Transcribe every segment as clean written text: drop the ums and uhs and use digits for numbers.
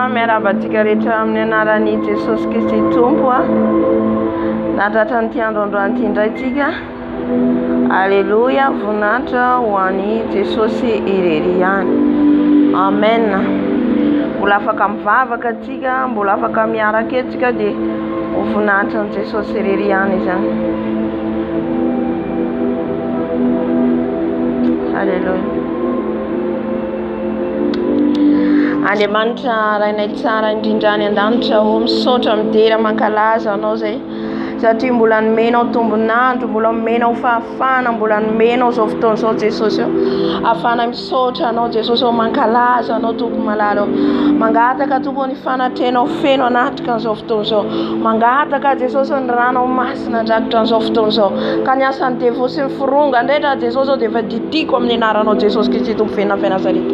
miarabantsika rehetra amin'ny anaran'i Jesosy Kristy Tompo natratra nyity androandroany ity indray tsika. Alleluia, voninahitra ho an'i Jesosy irery ihany. Amen. Mbola afaka mivavaka atsika, mbola afaka miaraka etsika dia ho voninahitra an'i Jesosy irery ihany izany. Alleluia. Andriamanitra rainay tsara indrindra any an-danitra ho misaotra midera mankalaza anao zay satria mbola nomenao tombonandro, mbola nomenao fahafana, mbola nomenao zao fotoana zao Jesosy. Afana misaotra anao Jesosy, mankalaza anao Tompo malala. Mangataka Tompo ny fanatrenao feno anatrika an'izao fotoana zao. Mangataka Jesosy ny ranao masina drakotra an'izao fotoana zao. Ka ny asan'ny devo sy ny foronga ndretra Jesosy dia efa didiko amin'ny anaranao Jesosy Kristy Tompo fena Nazareta.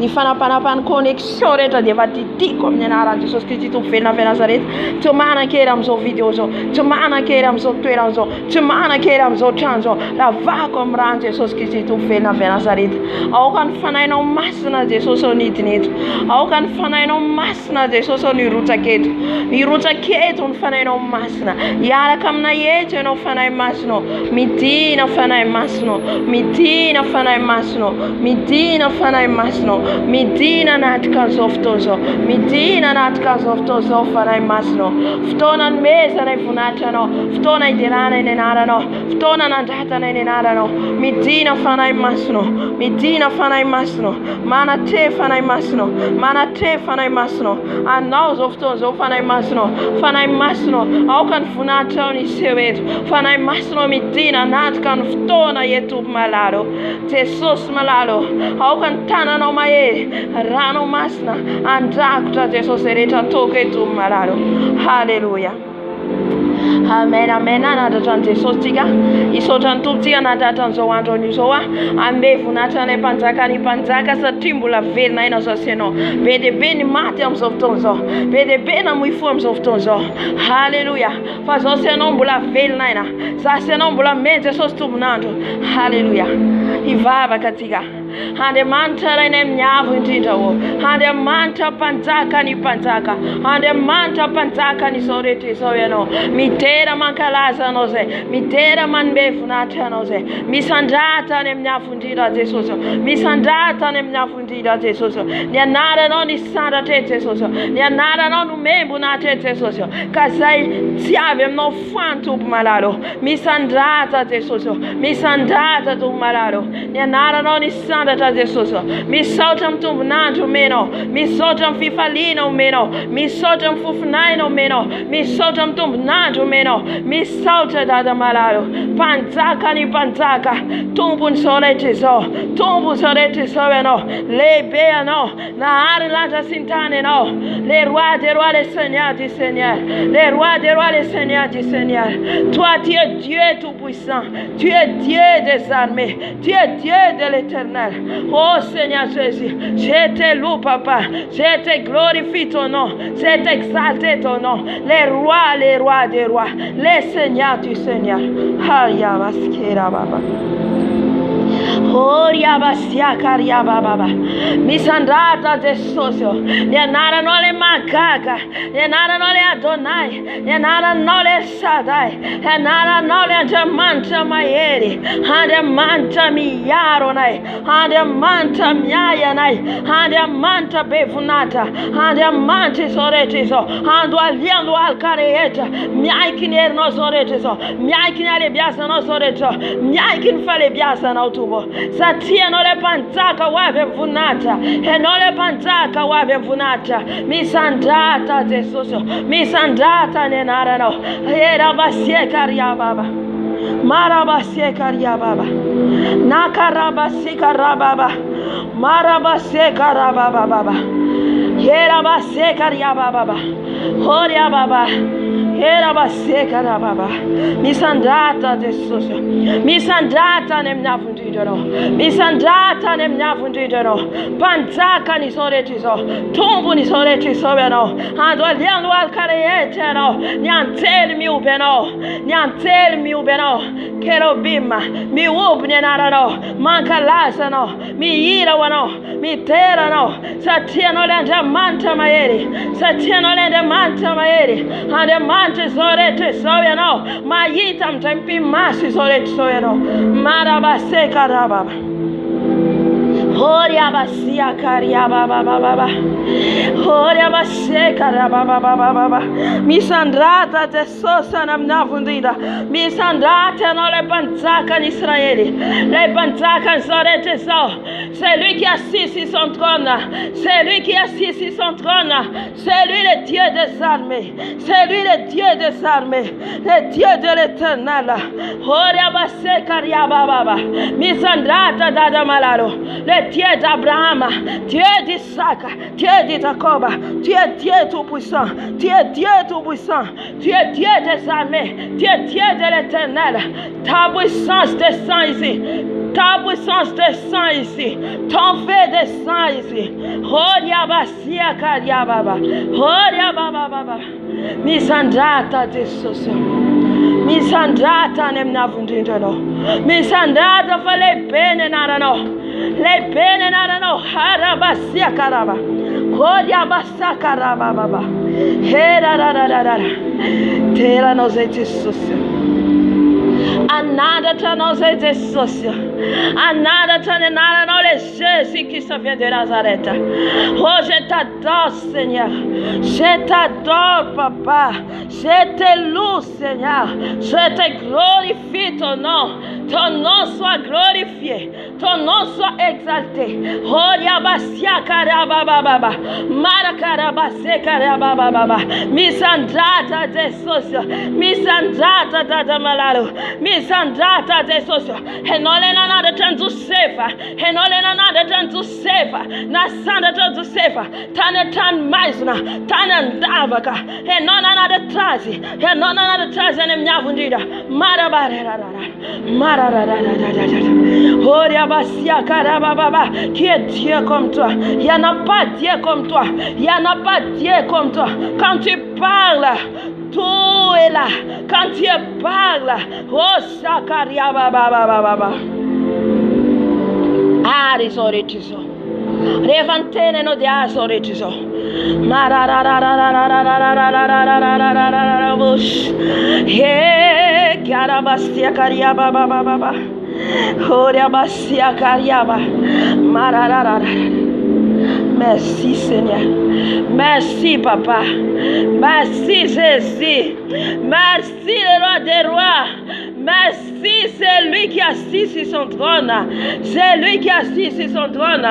Ny fanapanapany connexion rehetra dia efa didiko amin'ny anaran'i Jesosy Kristy Tompo fena Nazareta. Tsy manan-kery amin'izao video zao, tsy manan-kery amin'izao toerana zao, tsy manan-kery amin'izao trano zao. Lavako amin'ny ran'i Jesosy Kristy Tompo fena Nazareta. Aoka ny fanahinao masina Jesosy ao nidiny eto. Aoka ny fanahinao masina Jesosy ao nirotsaketo. Nirotsaketo ny fanahinao masina. Iaraka amina eto ianao fanahy masinao. Midina fanahy masinao. Midina fanahy masinao. Midina fanahy masinao. Midina anatrika an'izao fotoana zao. Midina anatrika an'izao fotoana zao fanahy masinao. Fotoana ny mezana voninahitra anao. Fotoana hiderana eny anaranao. Fotoana nandratana eny anaranao. Midina fanahy masinao. Midina fanahy masinao. Manatre fanahy masinao. Manatre fanahy masinao. Anao zao fotoana zao fanahy masinao. Fanahy masinao. Aoka ny voninahitra ao niseho eto. Fanahy masinao midina anatrika ny fotoana eto malalo. Jesosy malalo. Aoka ny tananao mahery. Rano masina andrakotra Jesosy rehetra toko eto malalo. Halleluja. Amen, amen. Nadratra an'i Jesosy tsika. Isaotra ny tompontsika nadratra an'izao andro an'izao ame voninahitra ny mpanjaka ny mpanjaka satria mbola velona aina zao asianao. Be dia be ny maty amin'izao fotoana zao. Be dia be na moifo amin'izao fotoana zao. Halleluja. Fa zao asianao mbola velona aina. Za asianao mbola meny Jesosy tombonandro. Halleluja. Hivavaka atsika. Andriamanitra rainay miavo indrindra o. Andriamanitra mpanjaka ny mpanjaka. Andriamanitra mpanjaka n'izao rehetra izao ianao. Midera mankalaza anao zay. Midera manome voninahitra anao zay. Misandrata any amin'ny afo indrindra Jesosy. Misandrata any amin'ny afo indrindra Jesosy. Ny anaranao ny sandratra eto Jesosy. Ny anaranao no membonahitra eto Jesosy. Ka zay tsy avy aminao foany Tompo malalo. Misandrata Jesosy. Misandrata Tompo malalo. Ny anaranao ny sandratra Jesosy. Misaotra amin'ny tombonandro omenao. Misaotra amin'ny fifaliana omenao. Misaotra amin'ny fofinaina omenao. Misaotra amin'ny tombonandro omenao. Misaotra dada malalo. Mpanjaka ny mpanjaka. Tompony zao rehetra izao. Tompony zao rehetra izao ianao. Lehibe ianao. Nahary ny lanitra sy ny tany ianao. Les rois des rois, les seigneurs du Seigneur. Les rois des rois, les seigneurs du Seigneur. Toi, tu es Dieu tout-puissant. Tu es Dieu des armées. Tu es Dieu de l'éternel. Oh Seigneur Jésus, je te loue Papa. Je te glorifie ton nom. Je t'exalte ton nom. Les rois des rois. Les seigneurs du Seigneur. Hallelujah, baskera baba. Oria basia karia baba. Misandrata Jesosy. Nianaranao le magaga. Nianaranao le Adonai. Nianaranao le Shaddai. Nianaranao le Andriamanitra mahery. Andriamanitra miaro anay. Andriamanitra miay anay. Andriamanitra be voninahitra. Andriamanitra izao rehetra izao. Andohaliando alika rehetra. Miaiky ny herinao zao rehetra izao. Miaiky ny alebiazanao zao rehetra. Miaiky ny falebiazanao Tompo. Satria anao le mpanjaka ho avy amin'ny voninahitra. Ianao le mpanjaka ho avy amin'ny voninahitra. Misandrata Jesosy. Misandrata ny anaranao. Erabasia ria baba. Marabasia ria baba. Nakarabasika rababa. Marabasika rababa baba. Erabasia ria baba. Horia baba. Era baseka da baba. Misandata Jesus. Misandata nemnyavundidero. Misandata nemnyavundidero. Pantaka ni soretizo. Tumbu ni soretizo beno. Ando aliano alkareyete no. Niantel mi ubeno. Niantel mi ubeno. Kerobima. Mi ubne narano. Mankalasa no. Mi ira wano. Mi tera no. Satiano lende manta maeri. Satiano lende manta maeri. Ande mante sorete soya no. Mayita mtempi masi sorete soya no. Marabaseka rababa. Horia basia karia baba baba. Horia baseka baba baba baba. Misandrata te sosa namnavundida. Misandrata no le panzaka en Israël. Le panzaka sorete so. C'est lui qui assis sur son trône. C'est lui qui assis sur son trône. C'est lui le Dieu des armées. C'est lui le Dieu des armées. Le Dieu de l'Éternel. Horia baseka karia baba baba. Misandrata dada malaro. Le Dieu d'Abraham, Dieu d'Isaac, Dieu de Jacob, tu es Dieu tout-puissant, tu es Dieu tout-puissant, tu es Dieu des armées, tu es Dieu de l'Éternel. Ta puissance descend ici, ta puissance descend ici, ton feu descend ici. Horia basia karia baba, horia baba baba, misandrata desoso. Misandrata nemnavundindano. Misandrata fale pene narano. Le pene narano. Harabasia karaba. Horia basa karaba baba. Hera rararara. Tera nos etissus. Anada ta nos etissus. Anada ta nara no le Jésus qui se vient de Nazareth. Oh, je t'adore, Seigneur. Je t'adore, Papa. Je te loue, Seigneur. Je te glorifie ton nom. Ton nom soit glorifié. Ton nom soit exalté. Oh, yabasia karababa baba. Marakarabase karababa baba. Misandrata de socio. Misandrata da malalo. Misandrata de socio. Enolena nada tanto sefa. Enolena nada tanto sefa. Na sanda tanto sefa. Tane tan maisna. Tane ndavaka. Enona nada trazi. Enona nada trazi ne mnyavundida. Marabarara. Horia basia karababa. Qui est Dieu comme toi? Il n'y en a pas Dieu comme toi. Il n'y en a pas Dieu comme toi. Quand tu parles, tout est là. Quand tu parles, oh sakaria baba baba. Ari soretizo. Revantene no dia soretizo. He karabastia karia baba baba. Horia basia kariaba. Mararara. Merci Seigneur. Merci Papa. Merci Jésus. Merci le roi des rois. Merci, c'est lui qui est assis sur son trône. C'est lui qui est assis sur son trône.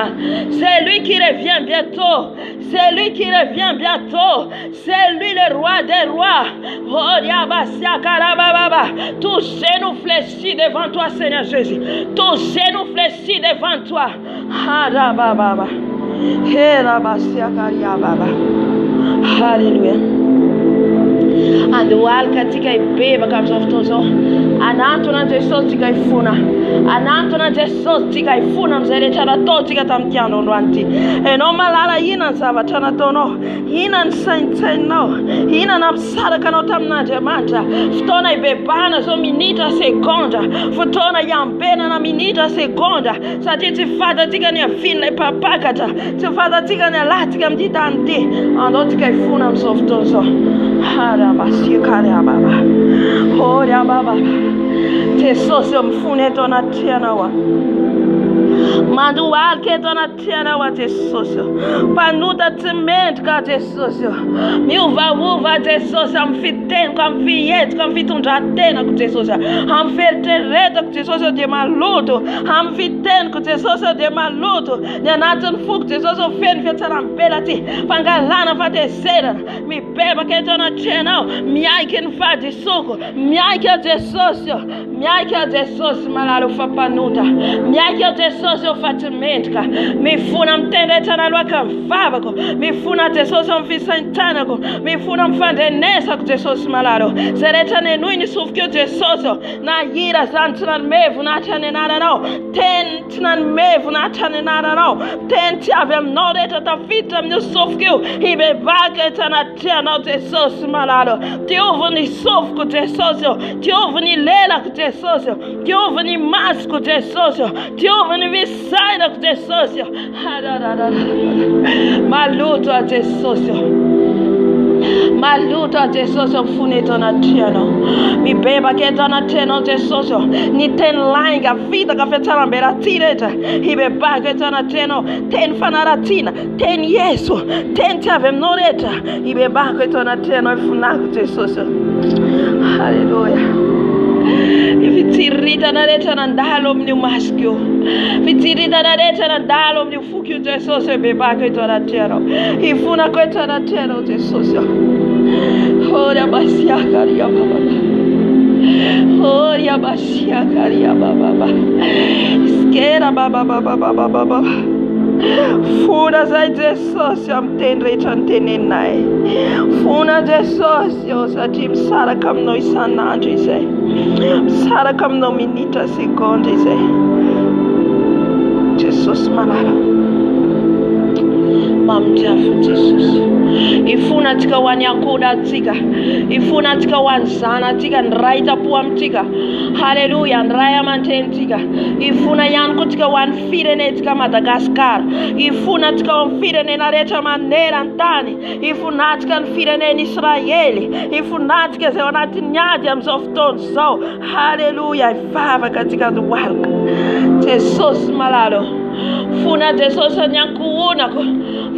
C'est lui qui revient bientôt. C'est lui qui revient bientôt. C'est lui le roi des rois. Oh, Yabasia Karababa. Tous genoux fléchis devant toi, Seigneur Jésus. Tous genoux fléchis devant toi. Harababa. Herabasia Karababa. Hallelujah. Andual katika ibeba kabisa futozo. Ananto na Jesus tikaifuna. Ananto na Jesus tikaifuna mzere chara to tikatamkiano ndwanti. Eno malala ina zaba chana tono. Ina nsainteno. Ina napsara kanotamna jamanta. Futona ibebana so minita seconda. Futona yampena na minita seconda. Satiti fada tika ni afina papakata. Tifada tika ni latika mdita andi. Ando tikaifuna msofutozo. Harabasi karababa. Horia baba. Tesoso mfune tona tena wa. Mandu walke tona tena wa tesoso. Panuta tement ka tesoso. Mi uva tesoso amfiten kam fiet kam fitundra tena ku tesoso. Am fertereta ku tesoso de maluto. Am fiten ku tesoso de maluto. Nanaton fuk tesoso fen fetaram pelati. Pangalana fate sera. Mi beba ke tona tena. Mi aiken fati soko. Mi aiken tesoso. Mi aiken tesoso malalo fa panuta. Mi aiken tesoso o facilmente, mi funa mtendeta na lwaka mfavako, mi funa tesoso mfisantanako, mi funa mfandenesa ku tesoso malaro, sereta ne nuini sufkio tesoso, na yira zantunan mevu na tane nada no, ten tunan mevu na tane nada no, ten tiavem nodeta ta fitam no sufkio, ibe vake tana tia no tesoso malaro, tiovo ni sufku tesoso, tiovo ni lela ku tesoso, tiovo ni mas ku tesoso, tiovo ni visaida ku tesoso, maluto a tesoso. Maluto a tesoso funito na tiano. Mi beba che dona teno tesoso. Ni ten lainga vida ka fetara mbera tireta. Ibe ba che dona teno ten fanaratina. Ten yesu. Ten tavem noreta. Ibe ba che dona teno funaku tesoso. Hallelujah. Vitirita na reta na ndalo mni maskio. Vitirita na reta na ndalo mni fukio tesoso beba che dona teno. Ifuna che dona teno tesoso. Ora basia karia baba. Ora basia karia baba. Skera baba baba baba baba. Funa zai Jesus am tendre chantenenai. Funa Jesus sa tim sara kam noi sananji se. Sara kam no minita secondi se. Jesus manara. Mamjafu Jesus. Ifuna tika wanyakuda tika. Ifuna tika wanzana tika nraita puam tika. Hallelujah. Nraya manten tika. Ifuna yanku tika wanfirene tika Madagascar. Ifuna tika wanfirene nareta manera ntani. Ifuna tika wanfirene in Israeli. Ifuna tika ze wanati nyadi amzofton so. Hallelujah. Ifava katika duwalka. Jesus malado. Funa Jesus nyankuuna ko.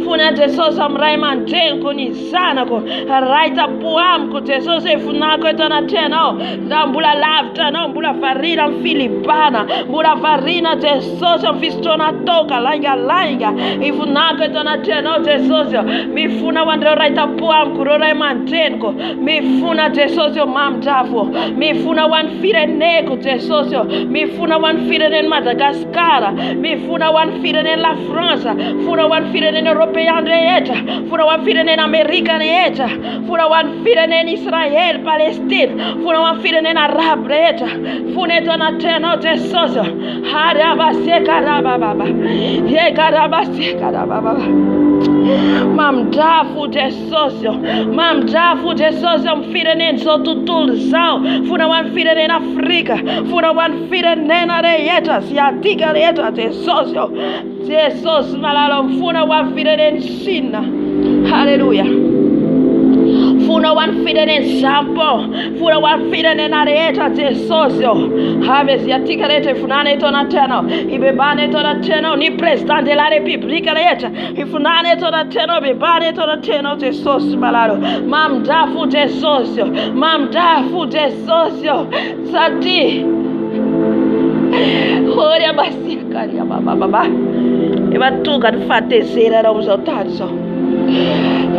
Funa Jesus amraiman tenko ni sana ko. Raita puam ko Jesus funako etana tena. Zambula lavta no mbula farina Filipana. Mbula farina Jesus fistona toka langa. Ifunako etana tena Jesus. Mi funa wandre raita puam ko raiman tenko. Mi funa Jesus mam tafo. Mi funa wan firene ko Jesus. Mi funa wan firene in Madagascar. Mi funa wan firene in la France. Funa wan firene in European reeta. Funa wan firene in America reeta. Funa wan firene in Israel, Palestine. Funa wan firene in Arab reeta. Funa etana tena Jesus. Haraba sekaraba baba. Ye karaba sekaraba baba. Mam dafu Jesus. Mam dafu Jesus mfirene in so tutulzao. Funa wan firene in Afrika. Funa wan firene na reeta. Siatika reeta Jesus. Jesus malalo mfuna wan firene in China. Hallelujah. Funa wan firene in Sampo. Funa wan firene na reeta Jesus. Have siatika reeta funane tona tena. Ibebane tona tena ni president de la République reeta. Ifunane tona tena bebane tona tena Jesus malalo. Mam dafu Jesus. Mam dafu Jesus. Sati. Ora basi karia baba. Eva tuga de fate sera ra os altares.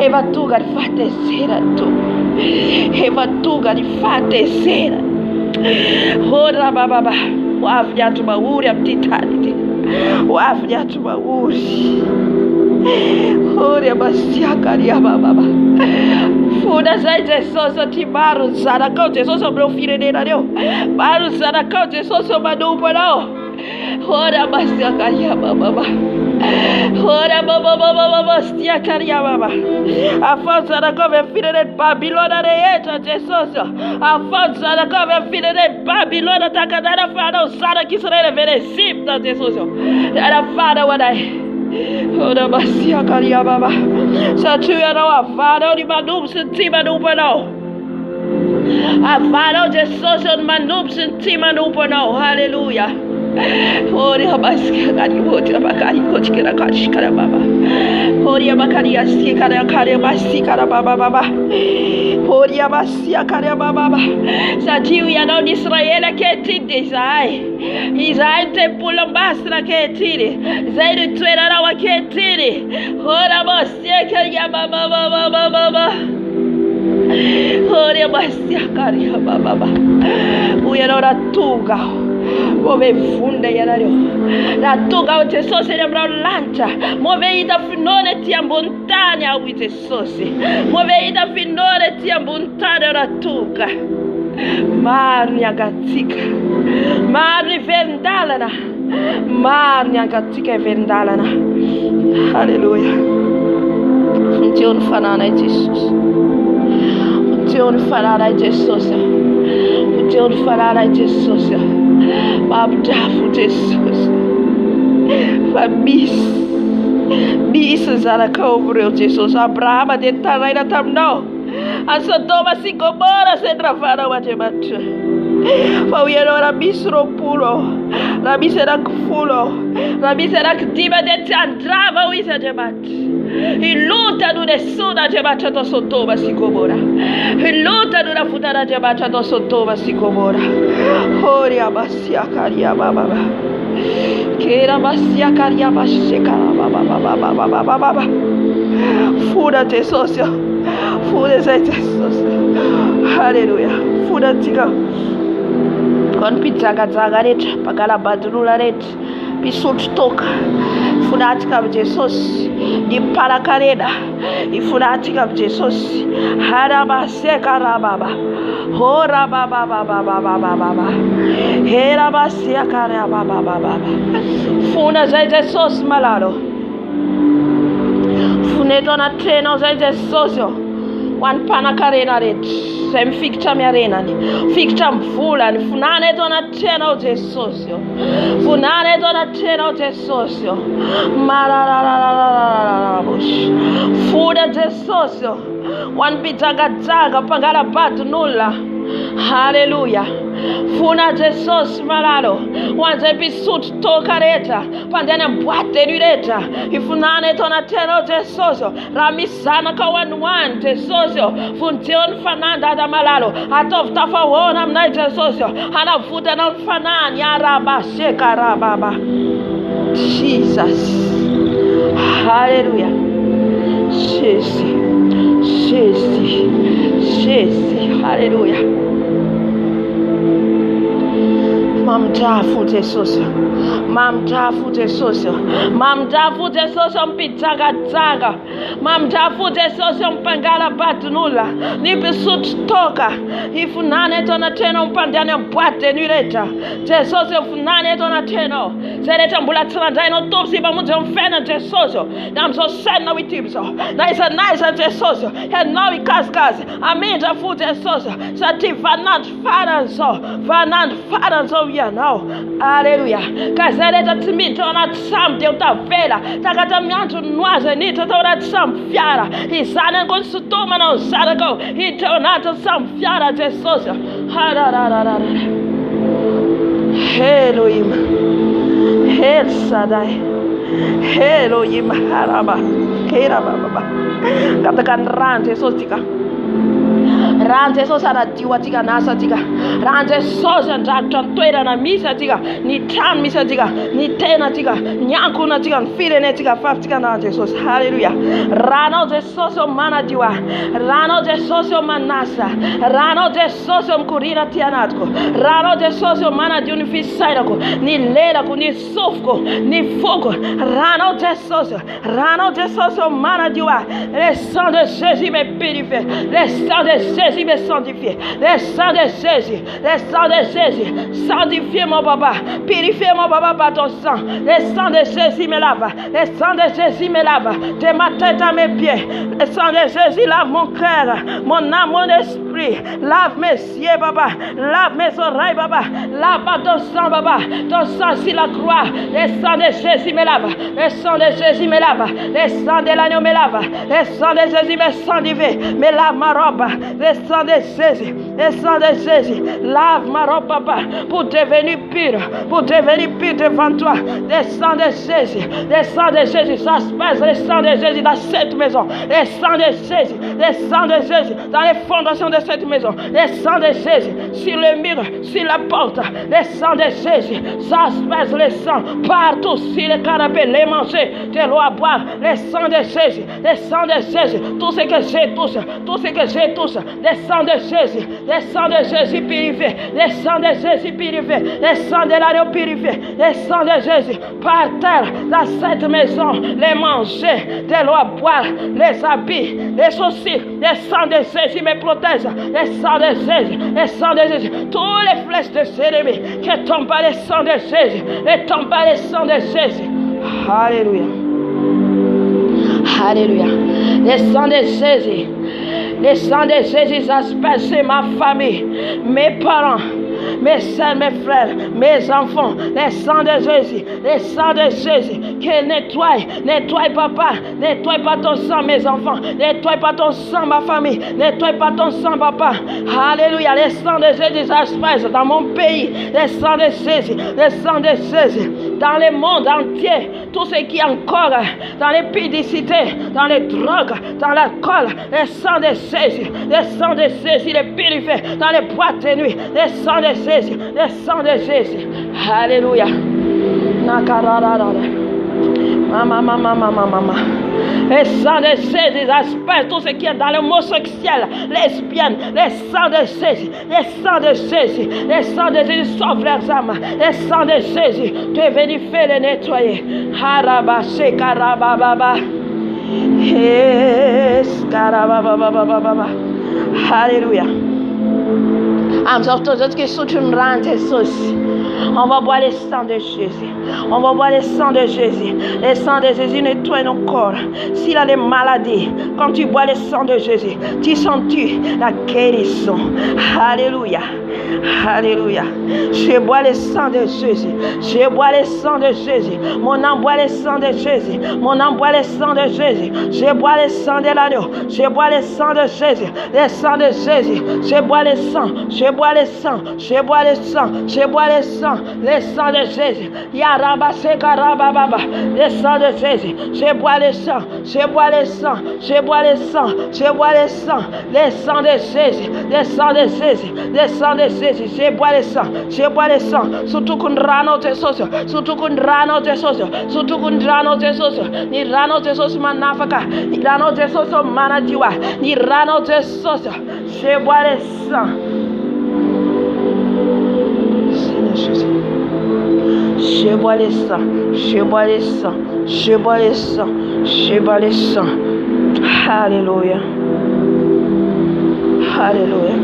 Eva tuga de fate sera tu. Eva tuga de fate sera. Ora baba. Wafya tumauri aptitani. Wafya tumauri. Ora basi karia baba. Funa zai Jesus tibaru zara kau Jesus bro firene na dio. Baru zara kau Jesus madu pano. Ora bastia karia baba. Ora baba stia karia baba. Afonso da kove firene Babilona reeta Jesus. Afonso da kove firene Babilona takadara fara usara kisrele verecipta Jesus. Era fara wadai. Ora bastia karia baba. Sa tu era wa fara di manum senti manupano. Afaro Jesus manum senti manupano. Hallelujah. Ori abaski kari hoti abakari hoti kara kari kara baba. Ori abakari asti kara kari basti kara baba baba. Ori abasti kara baba baba. Sa tiu ya no Israel ke tinde sai. Israel te pulambastra ke tire. Zairu tuera na wa ke tire. Ora abasti kari baba baba baba. Ori abasti kari baba baba. Uya ora tuga. Move vunda yarario. La toga o te sose de brolanta. Move ida finone ti ambontania o te sose. Move ida finone ti ambontania la toga. Marnia gatika. Marni vendalana. Marnia gatika vendalana. Hallelujah. Funzione fanana Jesus. Funzione fanana Jesus. Funzione fanana Jesus. Babdafu Jesus. Fabis. Bis zara cobre Jesus. Abraham de taraina tamno. Asodoma si Gomora se trafara watemat. Fauiero rabis ropulo. Rabis era fulo. Rabis era ktima de tandrava wisa temat. Iluta do nesuna temat to Sodoma si Gomora. Iluta do na futara temat to Sodoma si Gomora. Horia basia karia baba. Kera basia karia basekara baba. Fura te socio. Fura te socio. Hallelujah. Fura tika. Kon pitzaga zagaret pagala badrula ret. Pisut toka. Funatika Jesus. Di parakareda. Ifunatika Jesus. Haraba sekara baba. Hora baba. Hera basia kara baba. Funa zai Jesus malalo. Funeto na treno zai Jesus. Wan panakarena ret. Sem fikta mi arena ni. Fikta mfula ni. Funane dona treno Jesus. Funane dona treno Jesus. Marararararararabush. Fuda Jesus. Wan pitagazaga pagara batu nula. Hallelujah. Funa Jesus malalo. Wanze pisut tokareta. Pandene mbwate nureta. Ifunane tona teno Jesus. Ramisana kawan Jesus. Funtion fananda da malalo. Atof tafa wona mna Jesus. Hana futa na fanani araba shekara baba. Jesus. Hallelujah. Jesus. Hallelujah. Mamdafu Jesus. Mamdafu Jesus. Mamdafu Jesus mpitagazaga. Mamdafu Jesus mpangala batnula. Nipisut toka. Ifunane tona teno mpandane mbwate nureta. Jesus ifunane tona teno. Zereta mbulatsana daino topsi bamudze mfena Jesus. Namso sena witibso. Naisa Jesus. Henawi kaskas. Aminta fu Jesus. Sati vanant faranso. Yeah, now. Hallelujah. Kazaleta timito na tsam de utavela. Takata miantu nwaze ni tata tsam fiara. Isana konsutoma na usara go. Itonato tsam fiara Jesus. Harararara. Elohim. El Shaddai. Elohim haraba. Kera baba. Katakan ran Jesus tika. Rante so sana tiwa tika nasa tika. Rante so sana twera na misa tika. Ni tan misa tika. Ni tena tika. Nyanku na tika. Nfire ne tika. Faf tika na Jesus. Hallelujah. Rano de soso mana tiwa. Rano de soso manasa. Rano de soso mkurina tianatko. Rano de soso mana di unifisainako. Ni lelako. Ni sofko. Ni foko. Rano de soso. Rano de soso mana tiwa. Le sang de Jésus me purifie. Le sang de Jésus me sanctifie. Le sang de Jésus. Le sang de Jésus. Sanctifie mon papa. Purifie mon papa par ton sang. Le sang de Jésus me lave. Le sang de Jésus me lave. De ma tête à mes pieds. Le sang de Jésus lave mon cœur, mon âme, mon esprit. Lave mes yeux, papa. Lave mes oreilles, papa. Lave par ton sang, papa. Ton sang sur la croix. Le sang de Jésus me lave. Le sang de Jésus me lave. Le sang de l'agneau me lave. Le sang de Jésus me sanctifie. Me lave ma robe. Le sang de Jésus. Le sang de Jésus. Lave ma robe, papa. Pour devenir pur. Pour devenir pur devant toi. Le sang de Jésus. Le sang de Jésus. Ça se passe. Le sang de Jésus dans cette maison. Le sang de Jésus. Le sang de Jésus dans les fondations de cette maison. Le sang de Jésus sur le mur, sur la porte. Le sang de Jésus, ça se passe le sang partout sur le canapé, les manger, de l'eau à boire. Le sang de Jésus, le sang de Jésus, tout ce que j'ai touche, tout ce que j'ai touche. Le sang de Jésus, le sang de Jésus purifié, le sang de Jésus purifié, le sang de l'agneau purifié, le sang de Jésus par terre dans cette maison. Les manger, de l'eau à boire, les habits, les chaussures. Le sang de Jésus me protège. Le sang de Jésus, le sang de Jésus. Tous les flèches de ces ennemis qui tombent par le sang de Jésus, ne tombent par le sang de Jésus. Alléluia. Alléluia. Le sang de Jésus. Le sang de Jésus a passé ma famille, mes parents, mes soeurs, mes frères, mes enfants. Le sang de Jésus, le sang de Jésus qui nettoie papa, nettoie pas ton sang mes enfants, nettoie pas ton sang ma famille, nettoie pas ton sang papa. Alléluia, le sang de Jésus ça se passe dans mon pays, le sang de Jésus, le sang de Jésus dans le monde entier, tout ce qui est encore dans les publicités, dans les drogues, dans l'alcool, le sang de Jésus, le sang de Jésus, le purifié dans les boîtes de nuit, le sang de Jésus, le sang de Jésus. Alléluia. Mama. Le sang de Jésus aspecte tout ce qui est dans l'homosexuel, lesbienne, le sang de Jésus, le sang de Jésus, le sang de Jésus sauve leurs âmes, le sang de Jésus, tu es venu faire le nettoyer. Haraba, shekarababa. Yes, karababa. Alléluia. On va boire le sang de Jésus. On va boire le sang de Jésus. Le sang de Jésus nettoie nos corps. S'il a des maladies, quand tu bois le sang de Jésus, tu sens-tu la guérison. Alléluia. Alléluia. Je bois le sang de Jésus. Je bois le sang de Jésus. Mon âme boit le sang de Jésus. Mon âme boit le sang de Jésus. Je bois le sang de l'agneau. Je bois le sang de Jésus. Le sang de Jésus. Je bois le sang. Je bois le sang. Je bois le sang. Je bois le sang. Le sang de Jésus. Yaraba sekarababa. Le sang de Jésus. Je bois le sang. Je bois le sang. Je bois le sang. Je bois le sang. Le sang de Jésus. Le sang de Jésus. Le sang de Jésus. Je bois le sang. Je bois le sang. Surtout qu'on rano te sauce. Surtout qu'on rano te sauce. Surtout qu'on rano te sauce. Ni rano te sauce manafaka. Ni rano te sauce manadiwa. Ni rano te sauce. Je bois le sang. Je bois le sang, je bois le sang, je bois le sang, je bois le sang. Alléluia. Alléluia.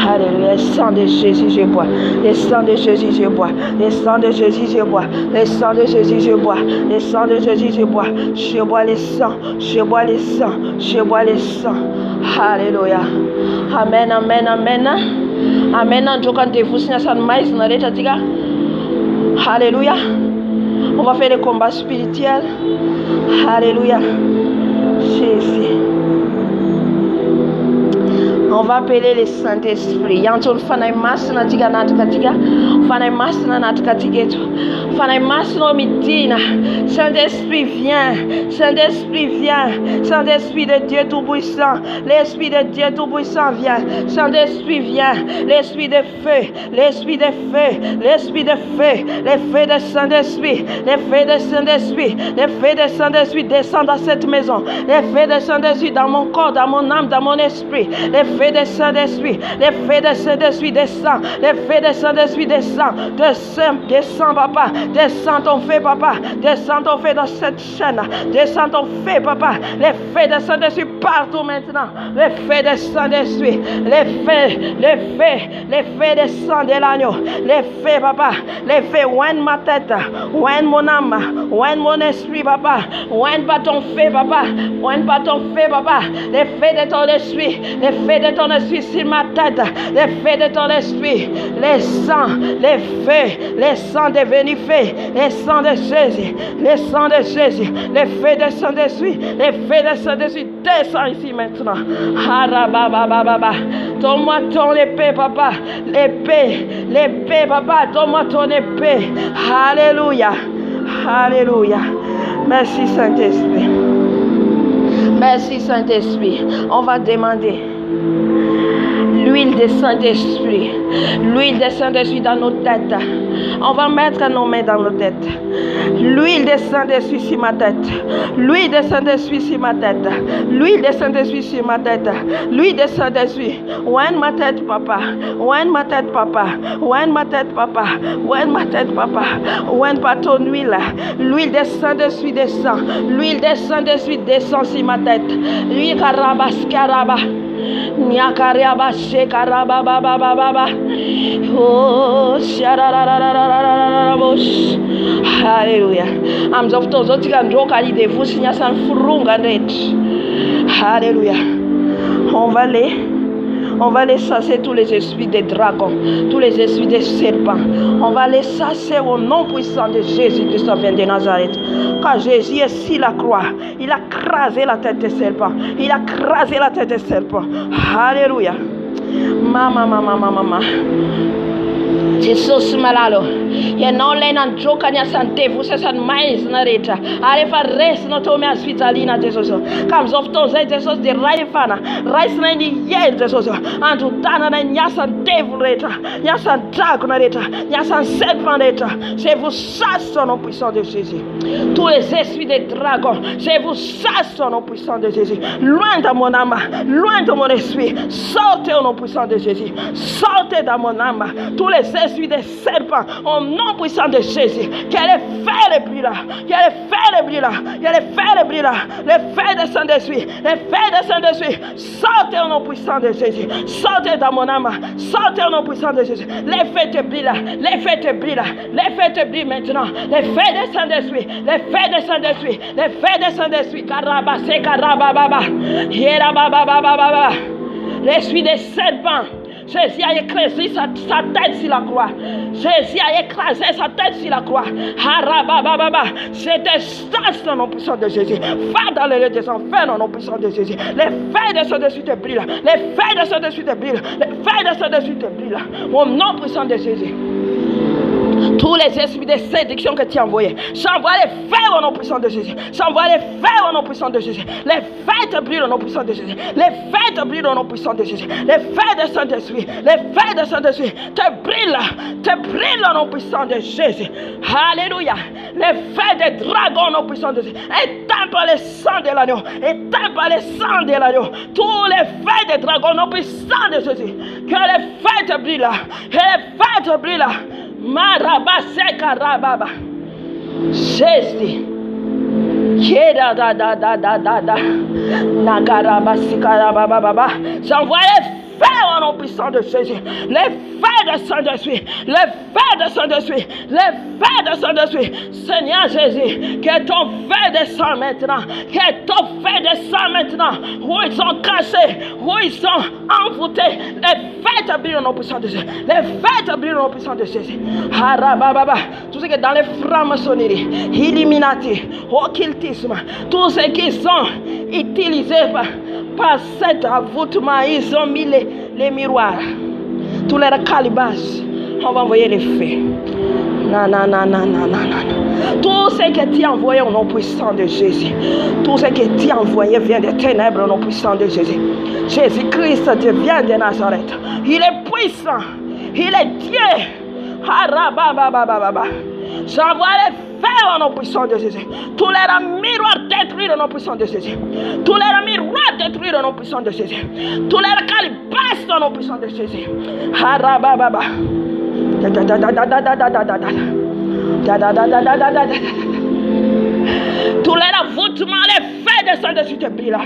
Alléluia. Le sang de Jésus, je bois. Le sang de Jésus, je bois. Le sang de Jésus, je bois. Le sang de Jésus, je bois. Le sang de Jésus, je bois. Je bois le sang. Je bois le sang. Je bois le sang. Alléluia. Amen, amen, amen. Amen. Alléluia. On va faire le combat spirituel. Alléluia. Jésus. On va appeler le Saint-Esprit. Yanton fanay masna tiga natkatiga. Fanay masna natkatigeto. Fanay masna mitina. Saint-Esprit viens. Saint-Esprit viens. Saint-Esprit de Dieu tout-puissant. L'Esprit de Dieu tout-puissant vient. Saint-Esprit vient. L'Esprit de feu. L'Esprit de feu. L'Esprit de feu. Le feu de Saint-Esprit. Le feu de Saint-Esprit. Le feu de Saint-Esprit descend dans cette maison. Le feu de Saint-Esprit dans mon corps, dans mon âme, dans mon esprit. Le feu de Saint-Esprit, le feu de Saint-Esprit descend, le feu de Saint-Esprit descend, descend papa, descend ton feu papa, descend ton feu dans cette chaîne, descend ton feu papa, le feu de Saint-Esprit partout maintenant, le feu de Saint-Esprit, le feu de sang de l'agneau, le feu papa, le feu, oigne ma tête, oigne mon âme, oigne mon esprit papa, oigne pas ton feu papa, oigne pas ton feu papa, le feu de ton esprit, le feu de ton esprit sur ma tête, le feu de ton esprit, le sang, le sang devenu feu, le sang de Jésus, le sang de Jésus, le feu de Saint-Esprit, le feu de Saint-Esprit descend ici maintenant. Harababababa. Donne-moi ton épée, papa, l'épée, papa, donne-moi ton épée. Alléluia, alléluia. Merci Saint-Esprit. Merci Saint-Esprit. On va demander L'huile des Saint-Esprit. L'huile des Saint-Esprit dans nos têtes. On va mettre nos mains dans nos têtes. L'huile des Saint-Esprit sur ma tête. L'huile des Saint-Esprit sur ma tête. L'huile des Saint-Esprit sur ma tête. L'huile des Saint-Esprit. Ouvre ma tête, papa. Ouvre ma tête, papa. Ouvre ma tête, papa. Ouvre ma tête, papa. Ouvre pas ton huile. L'huile des Saint-Esprit descend. L'huile des Saint-Esprit descend sur ma tête. L'huile carabas caraba. Nyakariaba shekaraba baba baba. Oh, hallelujah. I'm of those who can joke at the Vusinas and Frunga. Hallelujah. On va les chasser tous les esprits des dragons, tous les esprits des serpents. On va les chasser au nom puissant de Jésus-Christ de Nazareth. Quand Jésus est sur la croix, il a crasé la tête des serpents. Il a crasé la tête des serpents. Alléluia. Mama. Jesus malalo. Je não lê na joka nya sante você san mais na reta. Ale fa res no tome as vitalina Jesus. Comes of those Jesus de raifana. Rais na ni ye Jesus. Andu dana na nya sante reta. Nya santa na reta. Nya san serpent reta. C'est vous chasse au nom puissant de Jésus. Tous les esprits des dragons, c'est vous chasse au nom puissant de Jésus. Loin de mon âme, loin de mon esprit. Sortez au nom puissant de Jésus. Sortez dans mon âme. Tous les esprits des serpents, au nom puissant de Jésus. Qu'elle fait les bruits là. Qu'elle fait les bruits là. Qu'elle fait les bruits là. Les feux de Saint-Esprit. Les feux de Saint-Esprit. Sortez au nom puissant de Jésus. Sortez dans mon âme. Sortez au nom puissant de Jésus. Les feux te brillent là. Les feux te brillent là. Les feux te brillent maintenant. Les feux de Saint-Esprit. Les feux de Saint-Esprit. Les feux de Saint-Esprit. Karabase karababa. Yerababa. L'esprit des serpents. Jésus a écrasé sa tête sur la croix. Jésus a écrasé sa tête sur la croix. Harabababa. C'était ça, nom puissant de Jésus. Va dans les lieux des enfers, nom puissant de Jésus. Les feux de Saint-Esprit te brillent. Les feux de Saint-Esprit te brillent. Les feux de Saint-Esprit te brillent. Au nom puissant de Jésus. Tous les esprits de séduction que tu as envoyés, j'envoie les feux au nom puissant de Jésus. J'envoie les feux au nom puissant de Jésus. Les feux te brillent au nom puissant de Jésus. Les feux te brillent au nom puissant de Jésus. Les feux de Saint-Esprit, les feux de Saint-Esprit te brillent au nom puissant de Jésus. Alléluia. Les feux des dragons au nom puissant de Jésus. Éteins par le sang de l'agneau. Éteins par le sang de l'agneau. Tous les feux des dragons au nom puissant de Jésus. Que les feux te brillent là. Que les feux te brillent là. Marabase karababa. Jésus. Keda da. Nagarabasi karababa. J'envoie les feux au nom puissant de Jésus. Les feux de Saint-Esprit. Les feux de Saint-Esprit. Les feux de Saint-Esprit. Seigneur Jésus, que ton feu descende maintenant. Que ton feu descende maintenant. Où ils sont cachés. Où ils sont envoûtés. Les feux te brillent au nom puissant de Jésus. Les feux te brillent au nom puissant de Jésus. Harababa. Tout ce qui est dans les francs-maçonneries, Illuminati, occultisme, tout ce qui sont utilisés par cet envoûtement, ils ont mis les miroirs, tous les calibages. On va envoyer les feux. Non. Tout ce que tu as envoyé au nom puissant de Jésus. Tout ce que tu as envoyé vient des ténèbres au nom puissant de Jésus. Jésus-Christ vient de Nazareth. Il est puissant. Il est Dieu. J'envoie les feux au nom puissant de Jésus. Tous les miroirs détruits au nom puissant de Jésus. Tous les miroirs détruits au nom puissant de Jésus. Tous les calibasses au nom puissant de Jésus. Tous les avoutements, les feux de Saint-Esprit te brillent là.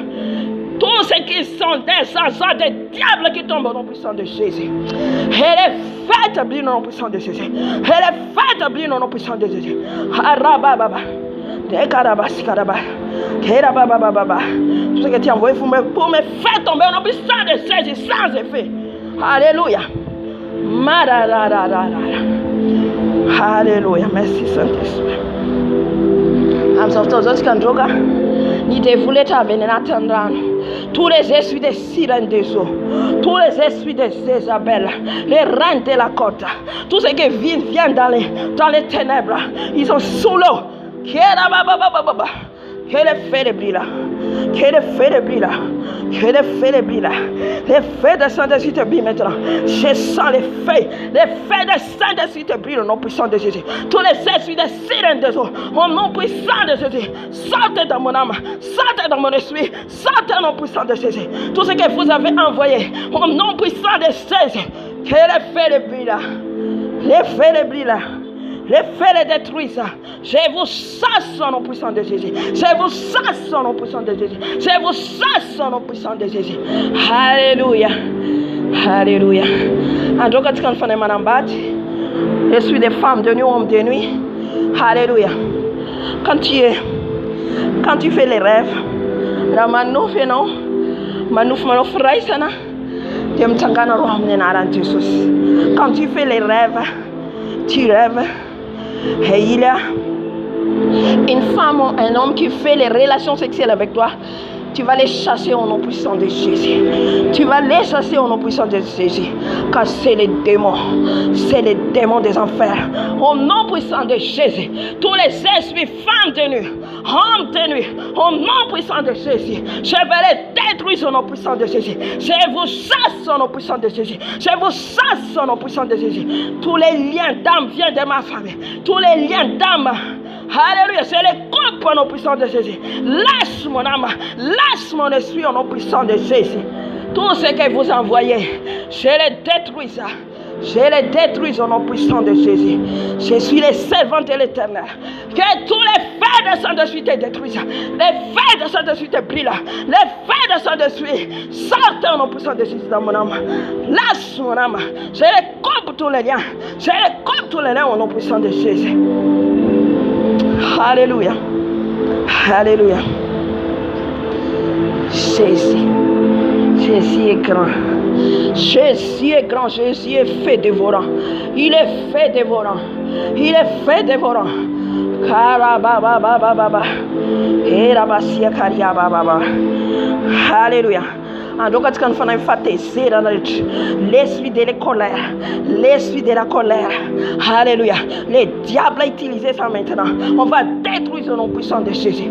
Tous ceux qui sont des agents des diables qui tombent au nom puissant de Jésus. Et les feux te brillent au nom puissant de Jésus. Et les feux te brillent au nom puissant de Jésus. Tout ce que tu as envoyé pour me faire tomber au nom puissant de Jésus sans effet. Alléluia. Alléluia. Merci Saint-Esprit. Ni te voulez t'avenir attendre. Tous les esprits des sirènes des eaux, tous les esprits des Isabelle, les reines de la côte, tous ceux qui viennent dans les ténèbres, ils sont sous l'eau. Que les feux brillent là. Que les feux brillent là. Que les feux brillent là. Les feux de Saint-Esprit te brillent maintenant. Je sens les feux. Les feux de Saint-Esprit te brillent au nom puissant de Jésus. Tous les esprits de sirènes des eaux, au nom puissant de Jésus. Sortez dans mon âme. Sortez dans mon esprit. Sortez au nom puissant de Jésus. Tout ce que vous avez envoyé, au nom puissant de Jésus. Que les feux brillent là. Les feux brillent là. Les feux les détruisent. Je vous chasse au nom puissant de Jésus. Je vous chasse au nom puissant de Jésus. Je vous chasse au nom puissant de Jésus. Alléluia. Alléluia. En tout cas, quand je suis des femmes de nuit, hommes de nuit. Alléluia. Quand tu fais les rêves, quand tu fais les rêves, tu rêves. Et il y a une femme ou un homme qui fait les relations sexuelles avec toi. Tu vas les chasser au nom puissant de Jésus. Tu vas les chasser au nom puissant de Jésus. Car c'est les démons. C'est les démons des enfers. Au nom puissant de Jésus. Tous les esprits femmes de nuit, hommes de nuit, au nom puissant de Jésus. Je vais les détruire au nom puissant de Jésus. Je vous chasse au nom puissant de Jésus. Je vous chasse au nom puissant de Jésus. Tous les liens d'âme viennent de ma famille. Tous les liens d'âme. Alléluia, je les coupe au nom puissant de Jésus. Lâche mon âme, lâche mon esprit au nom puissant de Jésus. Tout ce que vous envoyez, je les détruis ça. Je les détruis au nom puissant de Jésus. Je suis le servant de l'Éternel. Que tous les feux de Saint-Esprit te détruisent. Les feux de Saint-Esprit te brillent. Les feux de Saint-Esprit sortent au nom puissant de Jésus dans mon âme. Lâche mon âme. Je les coupe tous les liens. Je les coupe tous les liens au nom puissant de Jésus. Alléluia. Alléluia. Jésus. Jésus est grand. Jésus est grand. Jésus est fait dévorant. Il est fait dévorant. Il est fait dévorant. Alléluia. L'esprit de la colère. L'esprit de la colère. Alléluia. Le diable a utilisé ça maintenant. On va détruire le nom puissant de Jésus.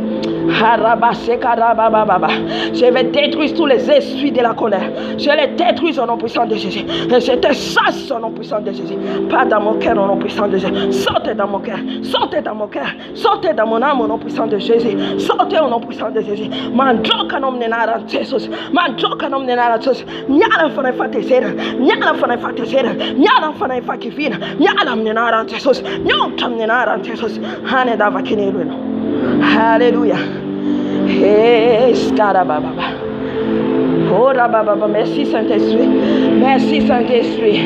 Je vais détruire tous les esprits de la colère. Je les détruis au nom puissant de Jésus. Et je te chasse au nom puissant de Jésus. Pas dans mon cœur au nom puissant de Jésus. Sortez dans mon cœur. Sortez dans mon cœur. Sortez dans mon âme au nom puissant de Jésus. Sortez au nom puissant de Jésus. Mandroka nom nenara Jesus. Mandroka nom nenara Jesus. Nyala fana fatesera. Nyala fana fatesera. Nyala fana fakifina. Nyala nenara Jesus. Nyontam nenara Jesus. Hane dava kinelu. Alléluia. Oh, Baba, merci Saint-Esprit. Merci Saint-Esprit.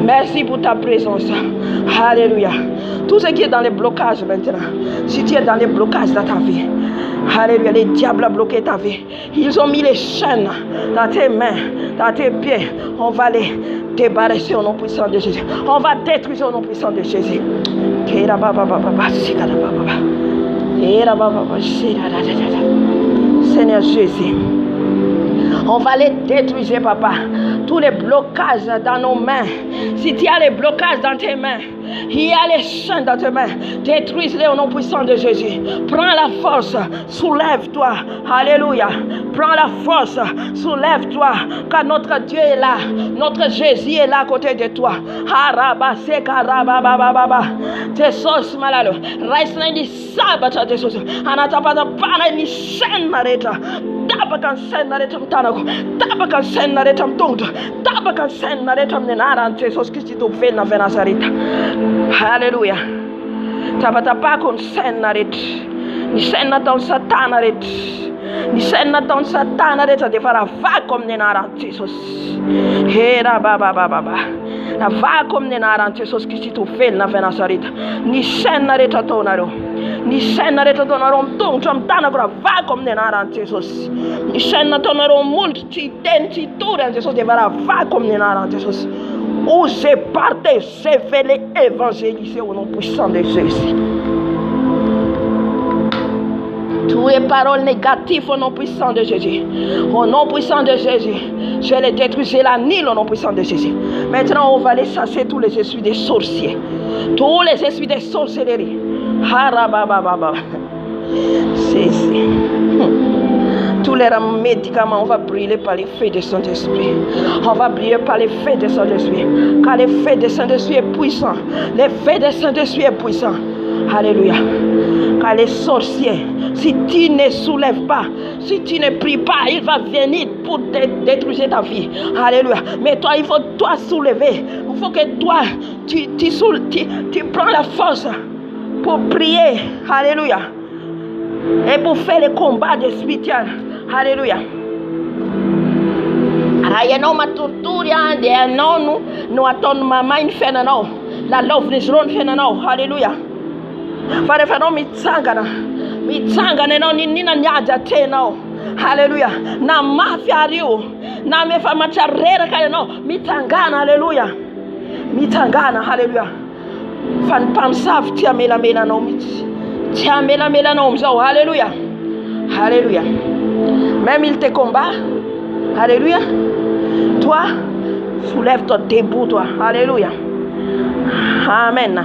Merci pour ta présence. Alléluia. Tout ce qui est dans les blocages maintenant. Si tu es dans les blocages dans ta vie. Alléluia. Les diables ont bloqué ta vie. Ils ont mis les chaînes dans tes mains, dans tes pieds. On va les débarrasser au nom puissant de Jésus. On va détruire au nom puissant de Jésus. Seigneur Jésus, on va les détruire, papa. Tous les blocages dans nos mains. Si tu as les blocages dans tes mains, il y a les chaînes dans tes mains. Détruis-les au nom puissant de Jésus. Prends la force, soulève-toi. Alléluia. Prends la force, soulève-toi. Car notre Dieu est là. Notre Jésus est là à côté de toi. Jesus malalo. Reste dans les sabbats de Jesus. Anatapada para ni chaîne nareta. Tabakan sen naretam tanago. Tabakan sen naretam tonto. Tabakan sen naretam nenara Jesus Christo vena venazarita. Alléluia. Tabata kon sen naret. Ni sen naton satanaret. Ni sen naton satanaret de fara va comme nenara Jesus. Hera baba baba. Na va comme nenara Jesus Christo vena venazarita. Ni sen nareta tonaro. Ni scena retornarono tong tanagora va comme nenara Jesus. Ni scena tornarono multitude Jesus devra va comme nenara Jesus. Où c'est parti, c'est fait l'évangéliser au nom puissant de Jésus. Toutes les paroles négatives au nom puissant de Jésus. Au nom puissant de Jésus. Je les détruis, la nil au nom puissant de Jésus. Maintenant, on va les chasser tous les esprits des sorciers. Tous les esprits des sorcelleries. Jésus. Tous les médicaments, on va brûler par les feux de Saint-Esprit. On va brûler par les feux de Saint-Esprit. Car les feux de Saint-Esprit est puissant. Les feux de Saint-Esprit est puissant. Alléluia. Car les sorciers, si tu ne soulèves pas, si tu ne pries pas, il va venir pour détruire ta vie. Alléluia. Mais toi, il faut toi soulever. Il faut que toi, tu prends la force pour prier. Alléluia. Et pour faire les combats des spirituels. Alléluia. Ayano matuturia de anonu no aton mama infenano. La love is run fenano. Alléluia. Fare fano mitsangana. Mitsangana no nina nyaja tena. Alléluia. Na mafia rio. Na mefa macharera kano mitangana. Alléluia. Mitangana. Alléluia. Fan pam saf tia mela no mit. Tia mela no mzo. Alléluia. Alléluia. Même il te combat. Alléluia. Toi, soulève-toi debout, toi. Alléluia. Amen.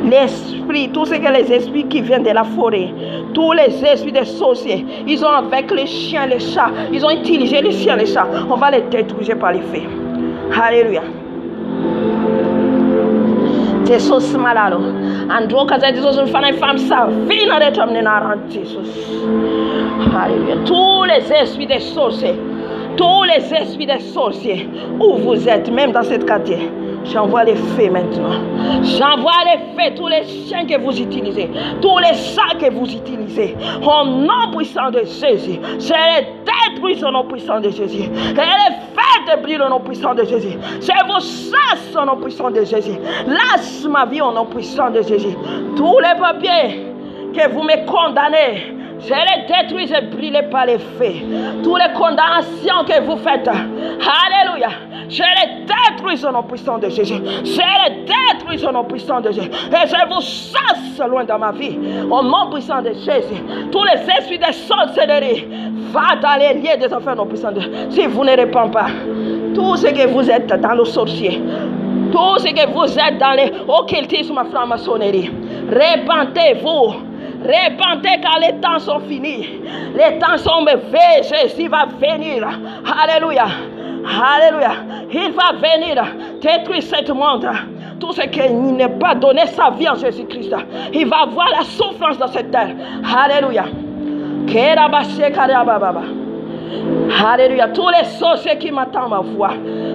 L'esprit, tous les esprits qui viennent de la forêt, tous les esprits des sorciers, ils ont avec les chiens, les chats, ils ont utilisé les chiens, les chats. On va les détruire par les feux. Alléluia. Jesus malalo andro kaza Jesus mfana femme sa vina de tomne na Jesus. Alléluia. Tous les esprits des sorciers, tous les esprits des sorciers, où vous êtes, même dans cette quartier, j'envoie les feux maintenant. J'envoie les feux, tous les chiens que vous utilisez, tous les chats que vous utilisez, au nom puissant de Jésus. Je les détruis au nom puissant de Jésus. Et les feux brillent au nom puissant de Jésus. Je vous chasse au nom puissant de Jésus. Lâche ma vie au nom puissant de Jésus. Tous les papiers que vous me condamnez, je les détruis et brûle par les feux. Toutes les condamnations que vous faites, alléluia, je les détruis au nom puissant de Jésus. Je les détruis au nom puissant de Jésus. Et je vous chasse loin de ma vie au nom puissant de Jésus. Tous les esprits de sorcellerie, va dans les lieux des enfers au nom puissant de Jésus. Si vous ne répondez pas, tout ce que vous êtes dans le sorcier, tout ce que vous êtes dans l'occultisme, franc-maçonnerie, répentez-vous. Répentez car les temps sont finis. Les temps sont mauvais. Jésus va venir. Alléluia. Alléluia. Il va venir détruire ce monde. Tout ce qui n'est pas donné sa vie en Jésus-Christ. Il va voir la souffrance dans cette terre. Alléluia. Alléluia. Tous les sorciers qui m'attendent ma voix.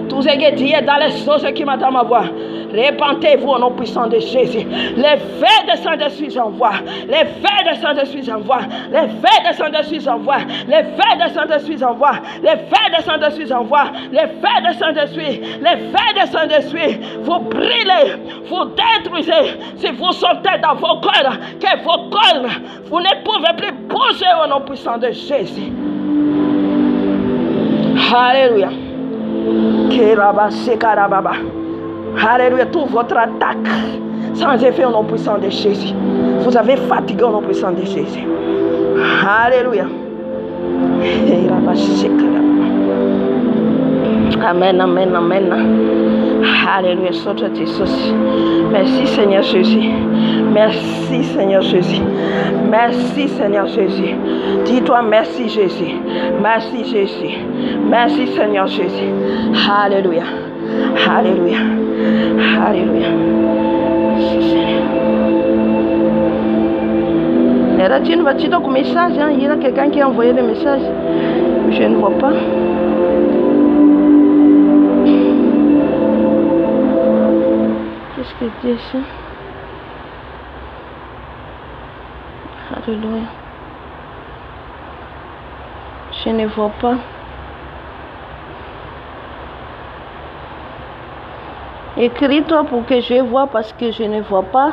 Tous ceux qui disent dans les sorciers qui m'attendent ma voix. Répentez-vous au nom puissant de Jésus. Les feux de Saint-Esprit j'envoie. Les feux de Saint-Esprit j'envoie. Les feux de Saint-Esprit j'envoie. Les feux de Saint-Esprit j'envoie. Les feux de Saint-Esprit j'envoie. Les feux de Saint-Esprit. Les feux de Saint-Esprit. Vous brûlez. Vous détruisez. Si vous sortez dans vos cœurs, que vos cœurs, vous ne pouvez plus bouger au nom puissant de Jésus. Alléluia. Alléluia. Toute votre attaque sans effet au nom puissant de Jésus. Vous avez fatigué au nom puissant de Jésus. Alléluia. Amen, amen, amen. Alléluia. Sois Jésus. Merci Seigneur Jésus. Merci Seigneur Jésus. Merci Seigneur Jésus. Dis-toi merci Jésus. Merci Jésus. Merci Seigneur Jésus. Alléluia. Alléluia. Alléluia. Merci Seigneur. Là, tu ne vas-tu donc message, hein? Il y a quelqu'un qui a envoyé le message. Je ne vois pas. Qu'est-ce que c'est ça? Alléluia. Je ne vois pas. Écris-toi pour que je vois parce que je ne vois pas.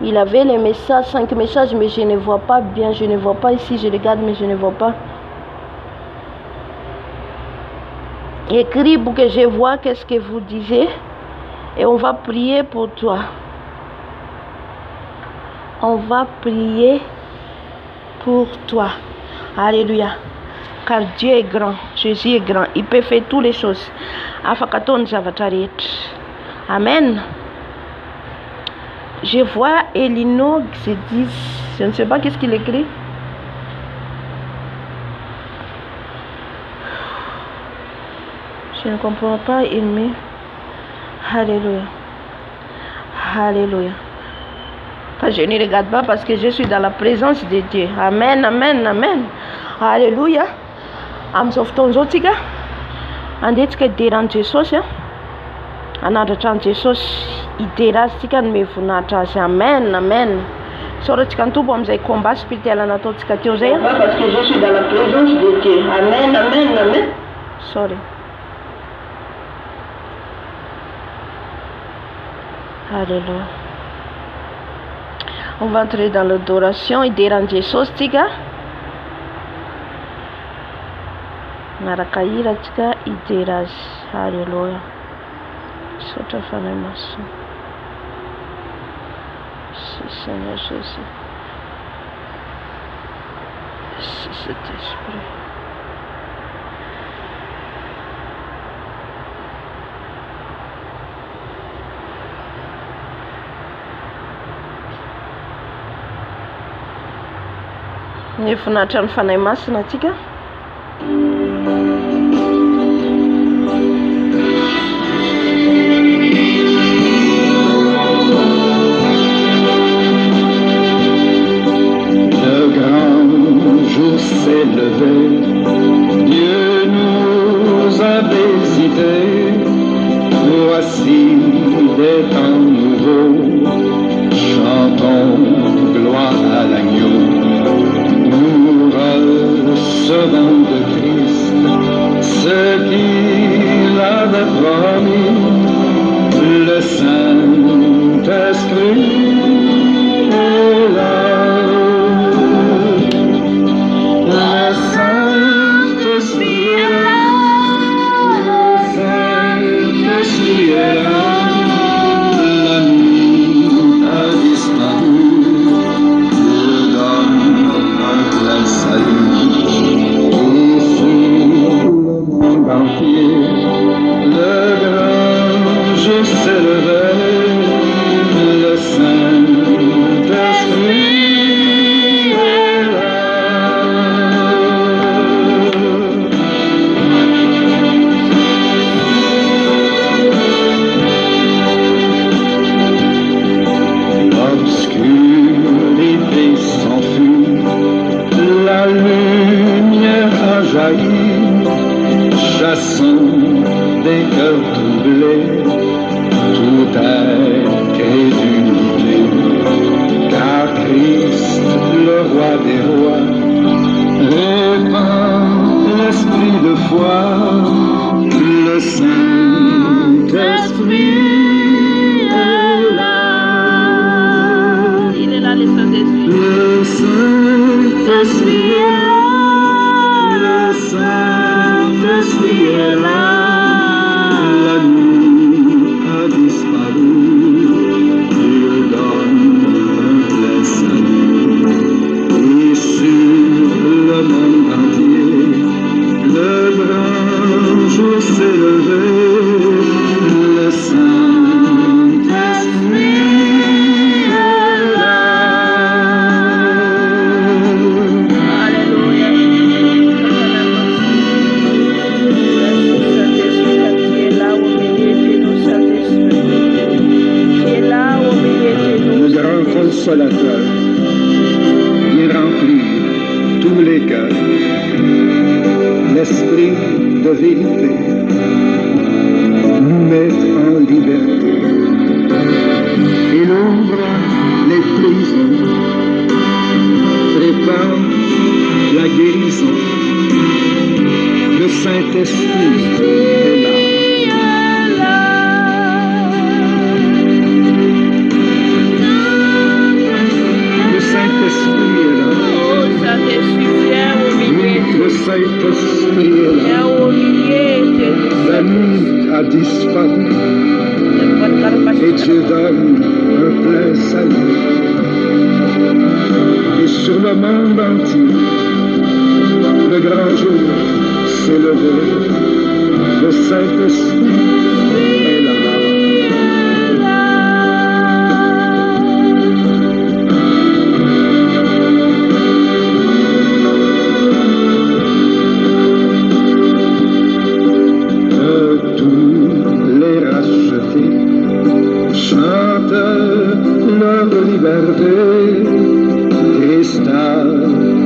Il avait les messages, 5 messages, mais je ne vois pas bien. Je ne vois pas ici. Je regarde, mais je ne vois pas. Écris pour que je vois qu'est-ce que vous disiez. Et on va prier pour toi. On va prier pour toi. Alléluia. Car Dieu est grand. Jésus est grand. Il peut faire toutes les choses. Amen. Je vois Elino Xedis. Je ne sais pas qu'est-ce qu'il écrit. Je ne comprends pas, Ilmi. Alléluia. Alléluia. Enfin, je ne regarde pas parce que je suis dans la présence de Dieu. Amen, amen, amen. Alléluia. Am fotoana tika andetika hideran'i Jesosy anandratra an' Jesosy hidery azy tika nome voninahitra azy. Amen, amen. Soratsika ny tompo amin'izay combat spirituel nataontsika teo zay. Parce que je suis dans la présence de Dieu. Amen, amen, amen. Sorry. Alléluia. On va entrer dans l'adoration. Hideran'i Jesosy tika. Naraka hira tsika hidery azy. Alléluia. Misaotra fanahy maso. Seigneur Jésus. Saint-Esprit. Ny voninahitra ny fanahy masina atsika. S'est levé, Dieu nous a visités, voici des temps nouveaux, chantons gloire à l'agneau, nous recevons de Christ ce qu'il avait promis, le Saint-Esprit est là.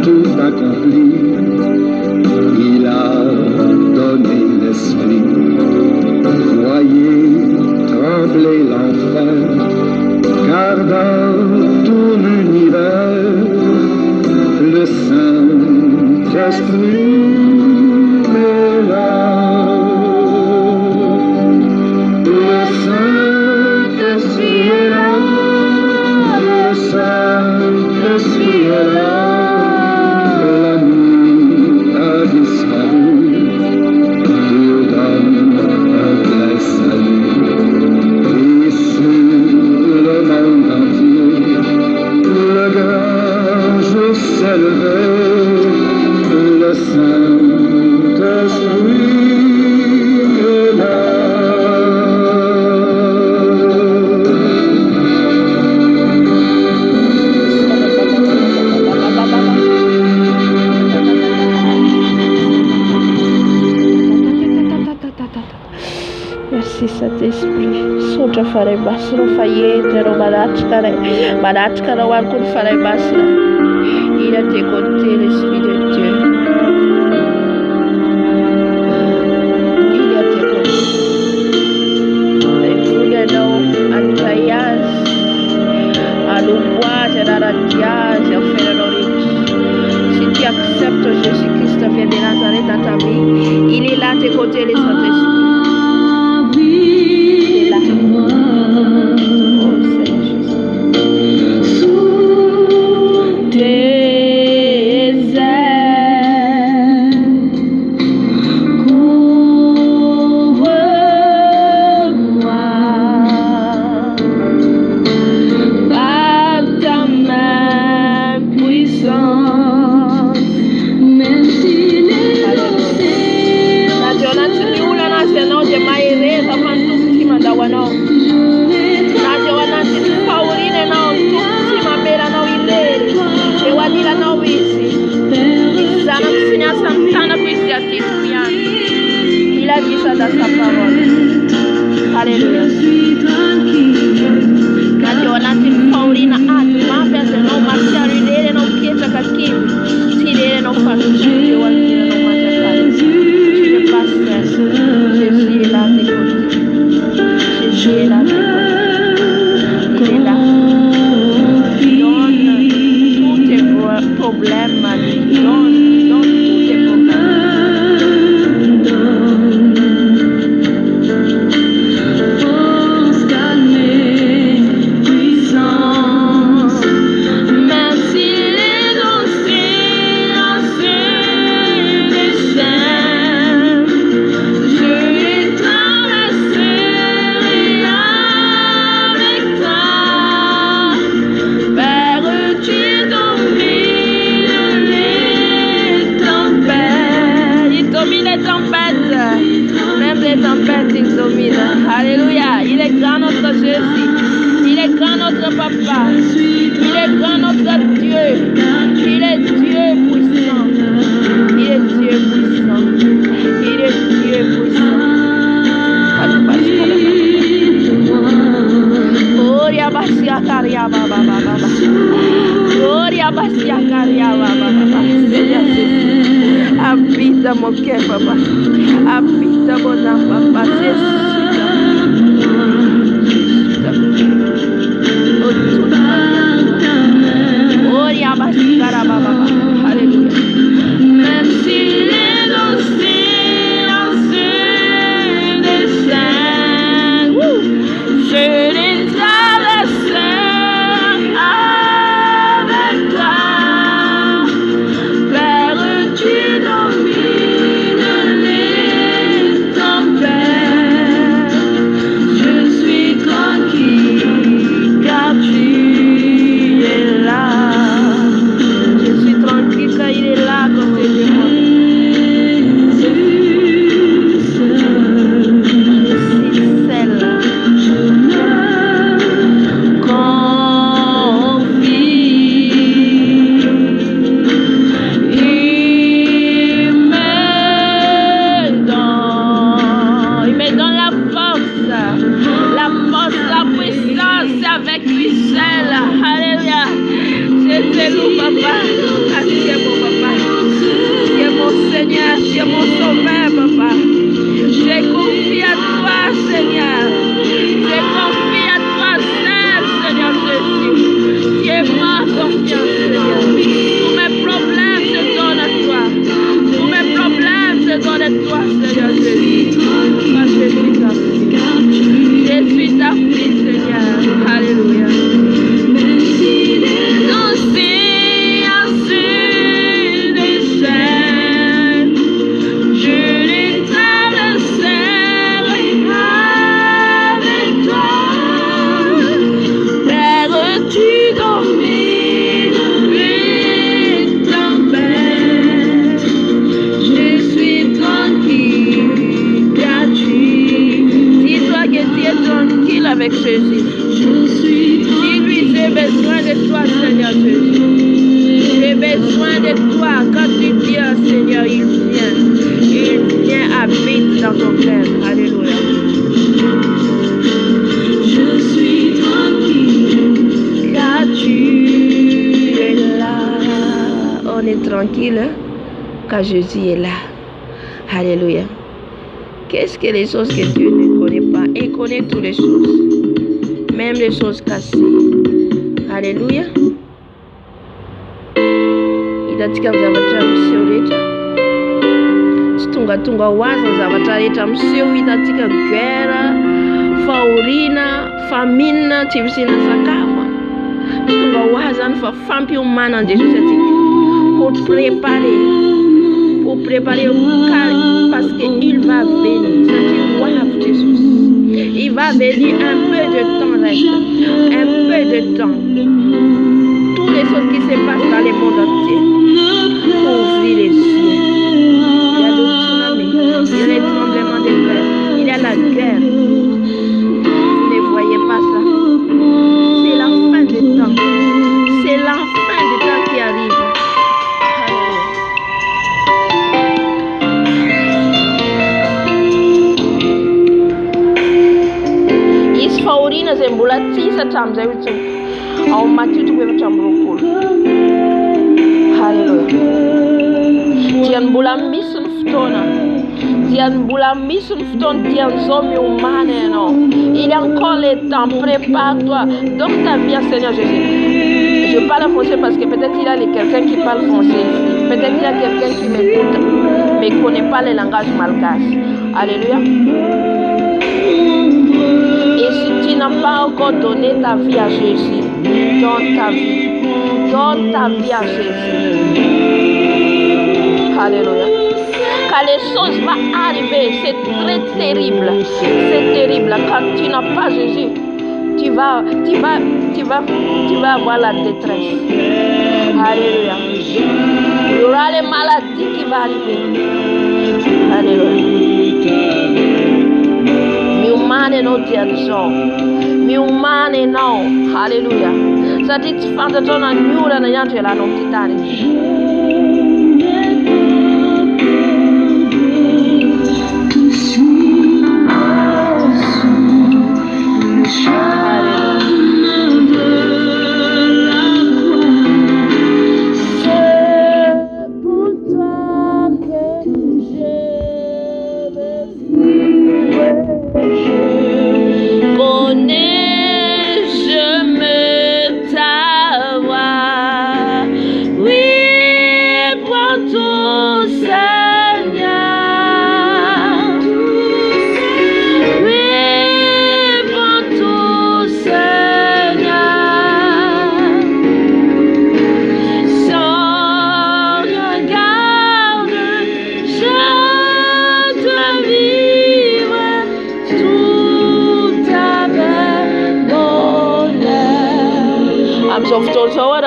tout accompli. Il a donné l'esprit. Voyez trembler l'enfer, car dans tout l'univers, le Saint-Esprit est là. Le Saint-Esprit est là. Le Saint-Esprit est là. La nuit a disparu. Dieu donne un plein salut. Et sur le monde entier, le grand jour s'est levé. Le Saint-Esprit est là. Merci Saint-Esprit. Sotra farai basra fayete ro badachkare war kun farai basra. Il a te côté l'Esprit de Dieu. Il a te côté. Et vous le nom Antayas. Aloubois et Aratias et Ophéroris. Si tu acceptes Jésus-Christ vient de Nazareth dans ta vie, il est là à tes côtés, le Saint-Esprit. Habita mon cœur, papa. Habita mon âme, papa. Alléluia. Même s'il est dans des saints, je les traverserai avec toi. Vers tu domines les tempêtes. avec Jésus. Dis-lui, j'ai besoin de toi, Seigneur Jésus. J'ai besoin de toi. Quand tu dis à Seigneur, il vient habite dans ton cœur. Alléluia. Je suis tranquille, car tu es là. On est tranquille, car Jésus est là. Alléluia. Qu'est-ce que les choses que Dieu ne connaît pas? Il connaît toutes les choses, même les choses cassées. Alléluia. Idatika zavatra miseho rehetra. Tsy tonga hoazy ny zavatra rehetra miseho idatika guerre, fahoriana, famine, tsy visina sakafo. Tsy tonga hoazy zany fa fampiomanan Jesosy atika pour préparer parce qu'il va venir. C'est du roi Jésus. Il va venir, un peu de temps reste, un peu de temps. Toutes les choses qui se passent dans le monde entier, pour ouvrir les yeux. Il y a le tsunami, il y a les tremblements de terre, il y a la guerre. Vous ne voyez pas ça. C'est la fin du temps. C'est la fin du temps qui arrive. Faorina zay mbola tsisa hatramin'izay hoe ao Matthieu 7:20. Halleluja. Dia mbola misy ny fotoana. Dia mbola misy ny fotoana dian'izao miomana ianao. Il y a encore le temps. Prépare-toi. Donne ta vie à Seigneur Jésus. Je parle français parce que peut-être il y a quelqu'un qui parle français ici. Peut-être il y a quelqu'un qui m'écoute mais ne connaît pas le langage malgache. Alléluia. Et si tu n'as pas encore donné ta vie à Jésus, donne ta vie à Jésus. Alléluia. Quand les choses vont arriver, c'est très terrible. C'est terrible. Quand tu n'as pas Jésus, tu vas avoir la détresse. Alléluia. Il y aura les maladies qui vont arriver. Alléluia. Miumane no dianzo. Miumane no. Hallelujah. Sati tifanta tona nyura na yantu la notitani.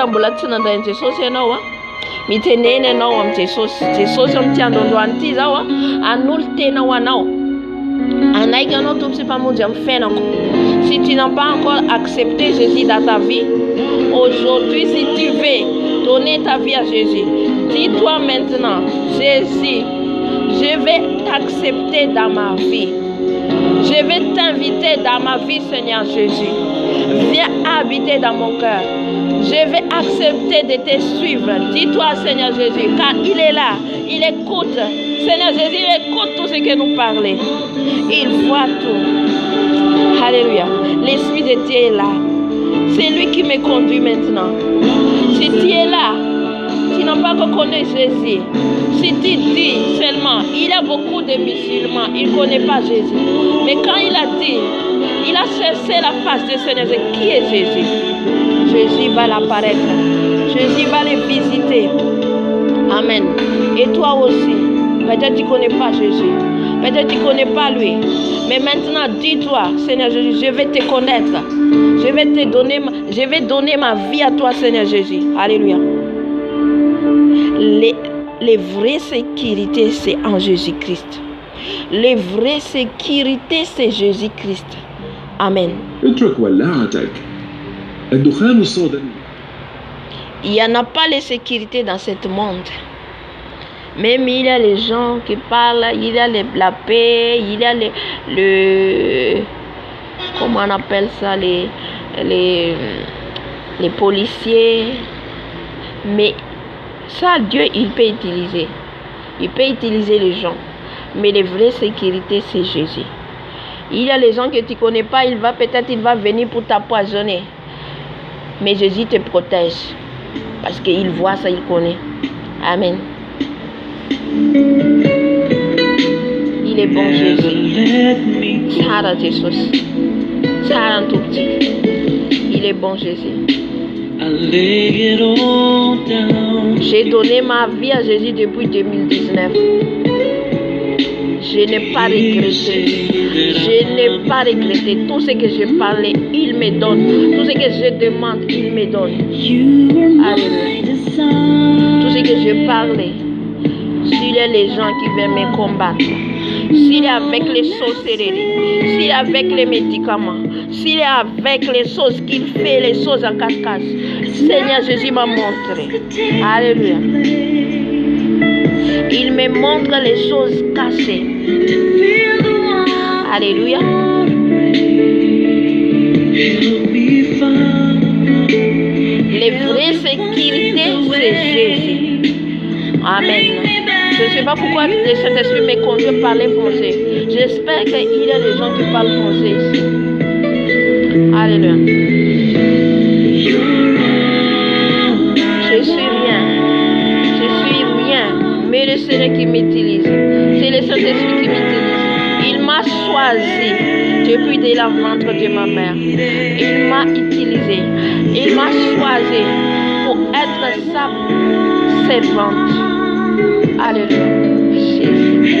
Mbolatsina ndray Jesosy ianao mitenena ianao am Jesosy am tiandroandroany ity zao an'olo tena ho anao anaiky anao tompo sy mpamonjy am fiainako. Si tu n'as pas encore accepté Jésus dans ta vie aujourd'hui, si tu veux donner ta vie à Jésus, dis-toi maintenant, Jésus, je vais t'accepter dans ma vie. Je vais t'inviter dans ma vie, Seigneur Jésus. Viens habiter dans mon cœur. Je vais accepter de te suivre. Dis-toi, Seigneur Jésus, car il est là. Il écoute. Seigneur Jésus, il écoute tout ce que nous parlons. Il voit tout. Alléluia. L'Esprit de Dieu est là. C'est lui qui me conduit maintenant. Si tu es là, tu n'as pas encore connu Jésus. Si tu dis seulement, il y a beaucoup de musulmans, ils ne connaissent pas Jésus. Mais quand il a dit, il a cherché la face de Seigneur. Qui est Jésus? Jésus va l'apparaître. Jésus va le visiter. Amen. Et toi aussi, peut-être tu ne connais pas Jésus. Peut-être tu ne connais pas lui. Mais maintenant, dis-toi, Seigneur Jésus, je vais te connaître. Je vais donner ma vie à toi, Seigneur Jésus. Alléluia. Les vraies sécurités, c'est en Jésus-Christ. Les vraies sécurités, c'est Jésus-Christ. Amen. اترك ولاعتك. الدخان الصادم. Il n'y en a pas les sécurités dans ce monde. Même il y a les gens qui parlent, il y a la paix, il y a comment on appelle ça, les policiers. Mais ça, Dieu, il peut utiliser. Il peut utiliser les gens. Mais les vraies sécurités, c'est Jésus. Il y a les gens que tu ne connais pas, il va venir pour t'empoisonner. Mais Jésus te protège. Parce qu'il voit ça, il connaît. Amen. Il est bon, Jésus. Sara Jésus. Sara tout petit. Il est bon, Jésus. J'ai donné ma vie à Jésus depuis 2019. Je n'ai pas regretté. Je n'ai pas regretté. Tout ce que je parlais, il me donne. Tout ce que je demande, il me donne. Alléluia. Tout ce que je parlais, s'il y a les gens qui veulent me combattre, s'il est avec les sorcelleries, s'il est avec les médicaments, s'il est avec les choses qu'il fait, les choses en cache-cache, Seigneur Jésus m'a montré. Alléluia. Il me montre les choses cachées. Alléluia. Les vraies sécurités, c'est Jésus. Amen. Je ne sais pas pourquoi le Saint-Esprit me conduit à parler français. J'espère qu'il y a des gens qui parlent français ici. Alléluia. Je suis rien. Je suis rien. Mais le Seigneur qui m'utilise. C'est le Saint-Esprit qui m'utilise. Il m'a choisi depuis dès la ventre de ma mère. Il m'a utilisé. Il m'a choisi pour être sa servante. Alléluia. Jésus.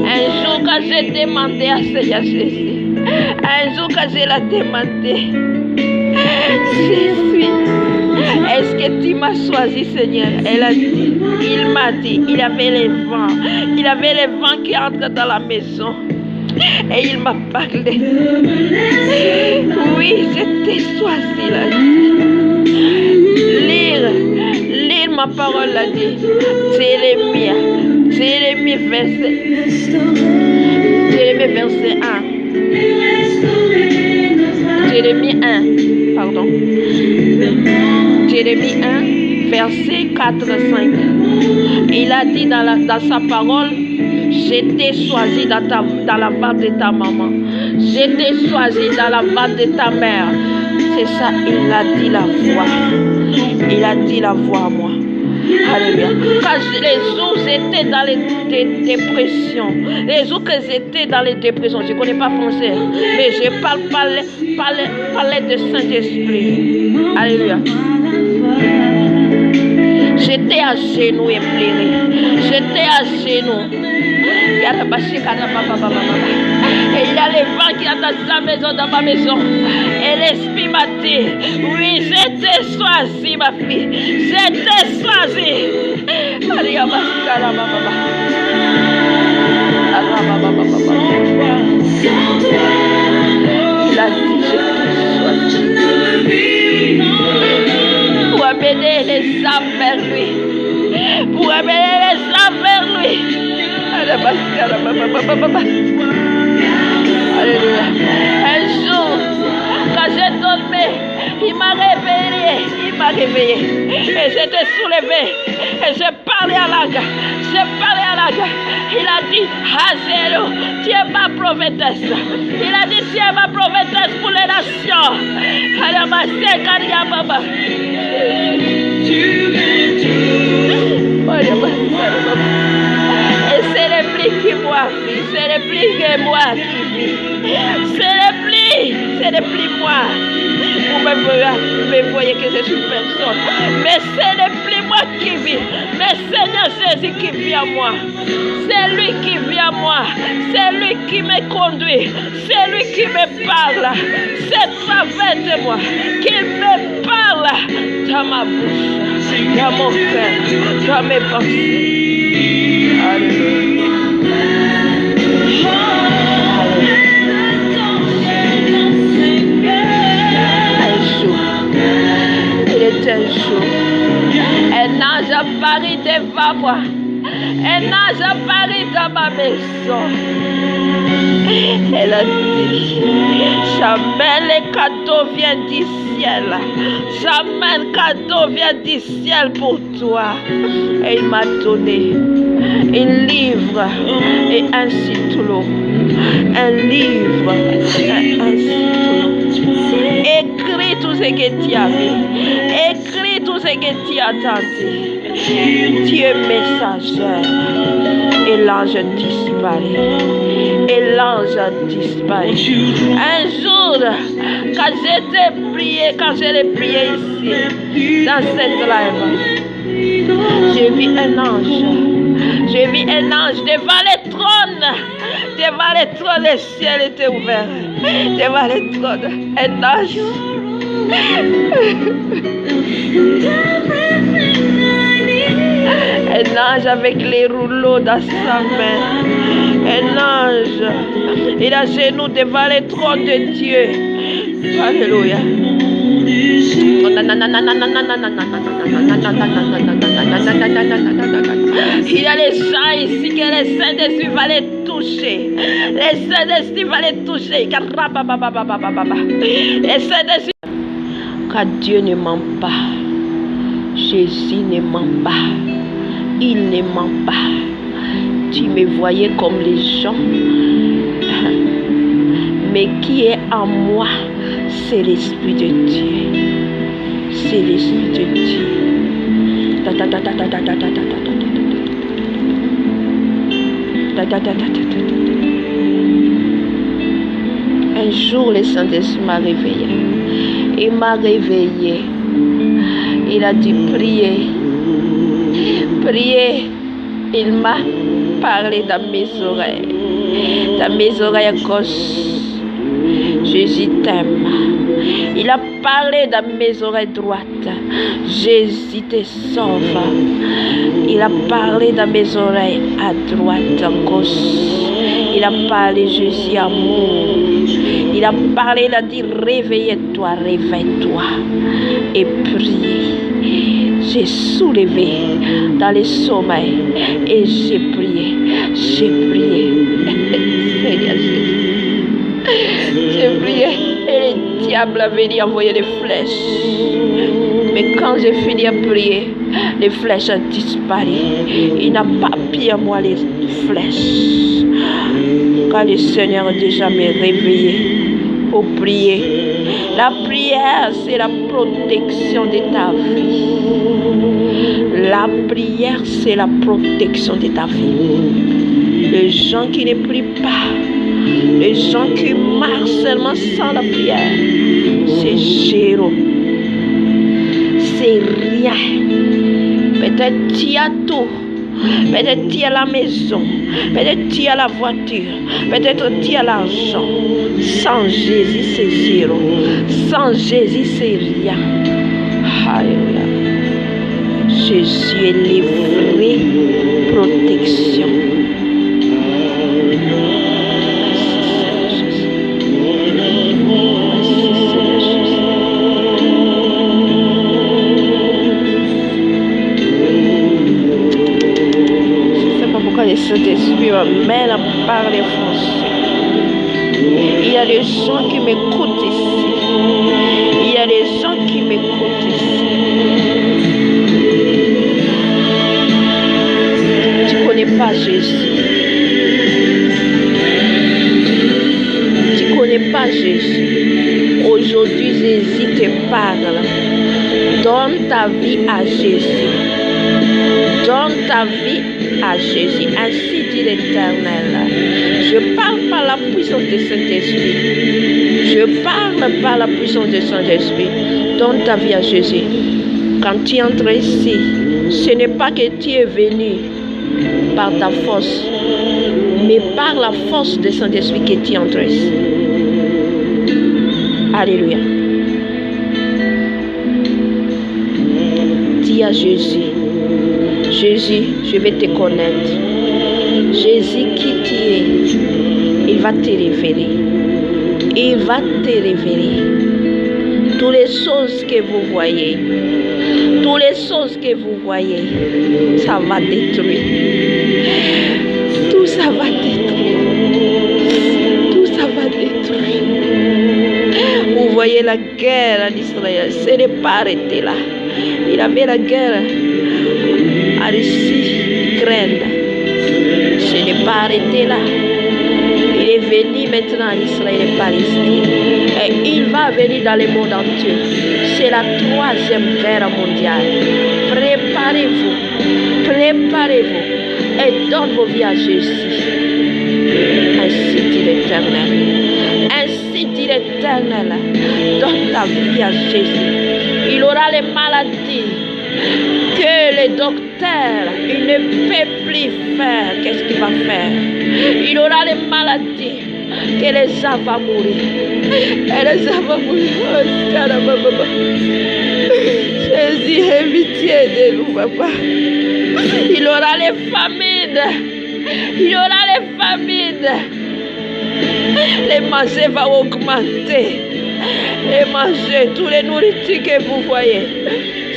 Un jour quand j'ai demandé à Seigneur Jésus, un jour quand je l'ai demandé, Jésus, est-ce que tu m'as choisi, Seigneur? Elle a dit, il m'a dit, il avait les vents qui entrent dans la maison. Et il m'a parlé. Oui, je t'ai choisi, là. Lire ma parole, là, dit. Jérémie, verset 1. Jérémie 1, pardon. Jérémie 1, verset 4-5. Il a dit dans sa parole, je t'ai choisi dans la vente de ta maman. Je t'ai choisi dans la vente de ta mère. C'est ça, il a dit la voix. Il a dit la voix à moi. Alléluia. Quand les jours j'étais dans les dépressions, les jours que j'étais dans les dépressions, je ne connais pas français, mais je parlais de Saint-Esprit. Alléluia. J'étais à genoux et pleurais. J'étais à genoux. Et il y a les vents qui attendent sa maison dans ma maison. Et l'Esprit m'a dit, oui, je t'ai choisi, ma fille. Je t'ai choisi. Il a dit, je t'ai choisi. Pour amener les âmes vers lui. Pour amener les âmes vers lui. Alléluia. Un jour, quand j'ai dormi, il m'a réveillé. Et j'étais soulevé. Et j'ai parlé à la gare. Il a dit, Hazelo, tu es ma prophétesse. Il a dit, tu es ma prophétesse pour les nations. Et c'est le plus qui moi vit, c'est le plus que moi qui vis. C'est le plus moi. Vous me voyez que je suis personne. Mais c'est le plus moi qui vis. Mais Seigneur Jésus qui vit à moi. C'est lui qui vit à moi. C'est lui qui me conduit. C'est lui qui me parle. C'est à travers de moi qu'il me parle dans ma bouche, dans mon cœur, dans mes pensées. Alléluia. jour. Un ange apparaît devant moi. Un ange apparaît dans ma maison. Elle a dit, jamais les cadeaux viennent du ciel. Jamais le cadeau vient du ciel pour toi. Et il m'a donné un livre et un stylo. Un livre et un stylo. Écris tout ce que tu as vu. Écris tout ce que tu as entendu. Tu es messager. Et l'ange disparaît. Et l'ange a disparu. Un jour, quand je l'ai prié ici, dans cette live, j'ai vu un ange. J'ai vu un ange devant le trône. Devant le trône, le ciel était ouvert. Devant le trône, un ange. Un ange avec les rouleaux dans sa main. Un ange. Il a genoux devant le trône de Dieu. Alléluia. Il y a les gens ici que les Saint-Esprit va les toucher. Les Saint-Esprit va les toucher. Les Saint-Esprit. Car Dieu ne ment pas. Jésus ne ment pas. Il ne ment pas. Tu me voyais comme les gens. Mais qui est en moi, c'est l'Esprit de Dieu. C'est l'Esprit de Dieu. Un jour, le Saint-Esprit m'a réveillé. Il m'a réveillé. Il a dit prier. Prier. Il m'a parlé dans mes oreilles. Dans mes oreilles à gauche. Jésus t'aime. Il a parlé dans mes oreilles droites. Jésus te sauve. Il a parlé dans mes oreilles à droite, à gauche. Il a parlé Jésus amour. Il a parlé, il a dit réveille-toi, réveille-toi et prie. J'ai soulevé dans le sommeil et j'ai prié. J'ai prié. Seigneur Jésus. J'ai prié et le diable a venu envoyer des flèches. Mais quand j'ai fini à prier, les flèches ont disparu. Il n'a pas pris à moi les flèches. Quand le Seigneur a déjà me réveillé pour prier. La prière, c'est la protection de ta vie. La prière, c'est la protection de ta vie. Les gens qui ne prient pas, les gens qui marchent seulement sans la prière, c'est zéro. C'est rien. Peut-être tu as tout. Peut-être tu as la maison. Peut-être tu as la voiture. Peut-être tu as l'argent. Sans Jésus, c'est zéro. Sans Jésus, c'est rien. Alléluia. Jésus est la vraie protection. Le Saint-Esprit m'amène à parler français. Il y a des gens qui m'écoutent ici. Il y a des gens qui m'écoutent ici. Tu ne connais pas Jésus. Tu ne connais pas Jésus. Aujourd'hui, Jésus te parle. Donne ta vie à Jésus. Donne ta vie à Jésus. Ainsi dit l'Éternel. Je parle par la puissance de Saint-Esprit. Je parle par la puissance de Saint-Esprit. Donne ta vie à Jésus. Quand tu entres ici, ce n'est pas que tu es venu par ta force, mais par la force de Saint-Esprit que tu entres ici. Alléluia. Dis à Jésus. Jésus, je vais te connaître. Jésus qui tu es, il va te révéler. Il va te révéler. Toutes les choses que vous voyez, Toutes les choses que vous voyez, ça va détruire. Tout ça va détruire. Tout ça va détruire. Vous voyez la guerre en Israël, ce n'est pas arrêté là. Il avait la guerre à Russie, Ukraine. Ce n'est pas arrêté là. Il est venu maintenant en Israël et Palestine. Et il va venir dans le monde entier. C'est la 3e guerre mondiale. Préparez-vous. Préparez-vous. Et donne vos vies à Jésus. Ainsi dit l'Éternel. Ainsi dit l'Éternel. Donne ta vie à Jésus. Il aura les maladies que les docteurs, il ne peut plus faire. Qu'est-ce qu'il va faire? Il aura les maladies que les gens vont mourir. Et les gens vont mourir. Jésus, aie pitié de nous, papa. Il aura les famines. Il aura les famines. Les manger vont augmenter. Les manger, tous les nourritures que vous voyez,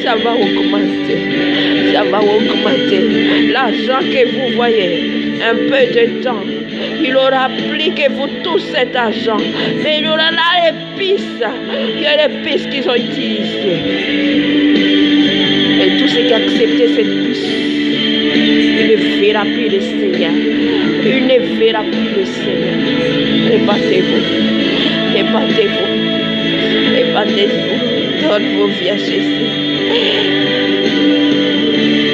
ça va augmenter. Ça va augmenter. L'argent que vous voyez, un peu de temps, il aura plus que vous tout cet argent. Mais il aura là l'épice, l'épice qu'ils ont utilisée. Et tous ceux qui acceptent cette épice, il ne verra plus le Seigneur. Il ne verra plus le Seigneur. Répandez-vous. Répandez-vous. Répandez-vous. Donne vos vies à Jésus.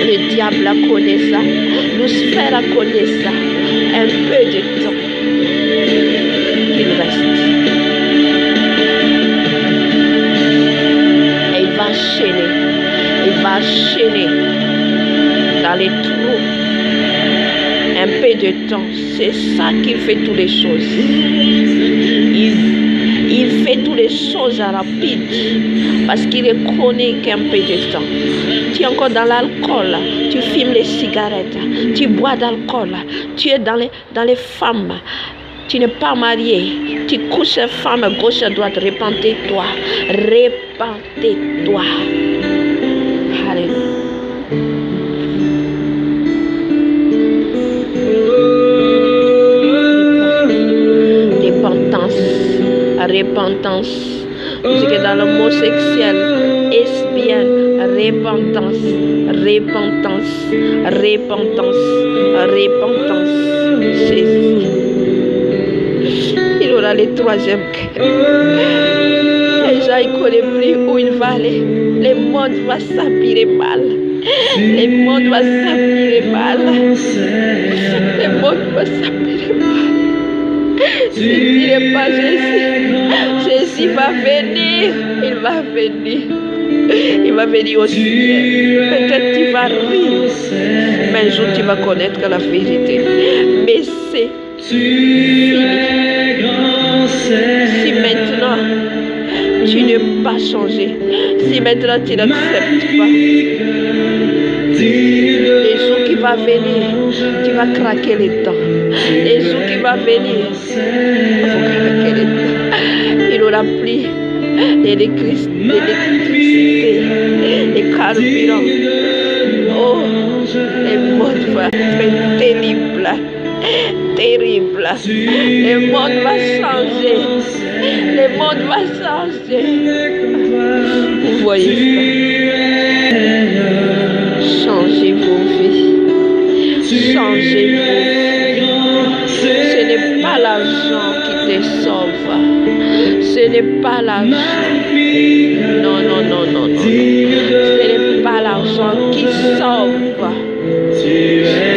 Le diable a connu ça. Lucifer a connu ça. Un peu de temps. Il reste. Et il va enchaîner. Il va enchaîner dans les trous. Un peu de temps. C'est ça qui fait toutes les choses. Il fait toutes les choses rapides parce qu'il reconnaît qu'un peu de temps. Tu es encore dans l'alcool, tu fumes les cigarettes, tu bois d'alcool, tu es dans les femmes, tu n'es pas marié, tu couches femme gauche à droite, repentez-toi, repentez-toi. Alléluia. Repentance. Vous êtes dans l'homosexuel, lesbienne, repentance, repentance, repentance, repentance. Jésus. Il aura les 3e cœurs. Les gens ne connaissent plus où il va aller. Le monde va s'habiller mal. Le monde va s'habiller mal. Le monde va s'habiller mal. Si tu n'es pas Jésus, Jésus va venir. Il va venir. Il va venir au ciel. Peut-être tu vas rire. Mais un jour tu vas connaître la vérité. Mais c'est fini. Si maintenant tu n'es pas changé, si maintenant tu n'acceptes pas, les jours qui vont venir, tu vas craquer les dents. Les jours qui vont venir, il faut craquer les dents. Il aura pris l'électricité, les carburants. Oh, le monde va être terrible. Terrible. Le monde va changer. Le monde va changer. Vous voyez ça? Changez vos vies. Changez vos vies. Ce n'est pas l'argent qui te sauve. Ce n'est pas l'argent. Non, non, non, non, non. Ce n'est pas l'argent qui sauve.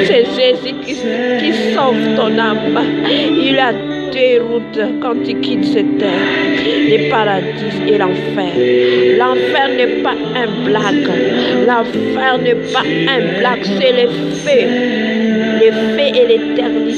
C'est Jésus qui sauve ton âme. Il a 2 routes quand tu quittes cette terre. Le paradis et l'enfer. L'enfer n'est pas un blague. L'enfer n'est pas un blague. C'est le feu. Le feu et l'éternité.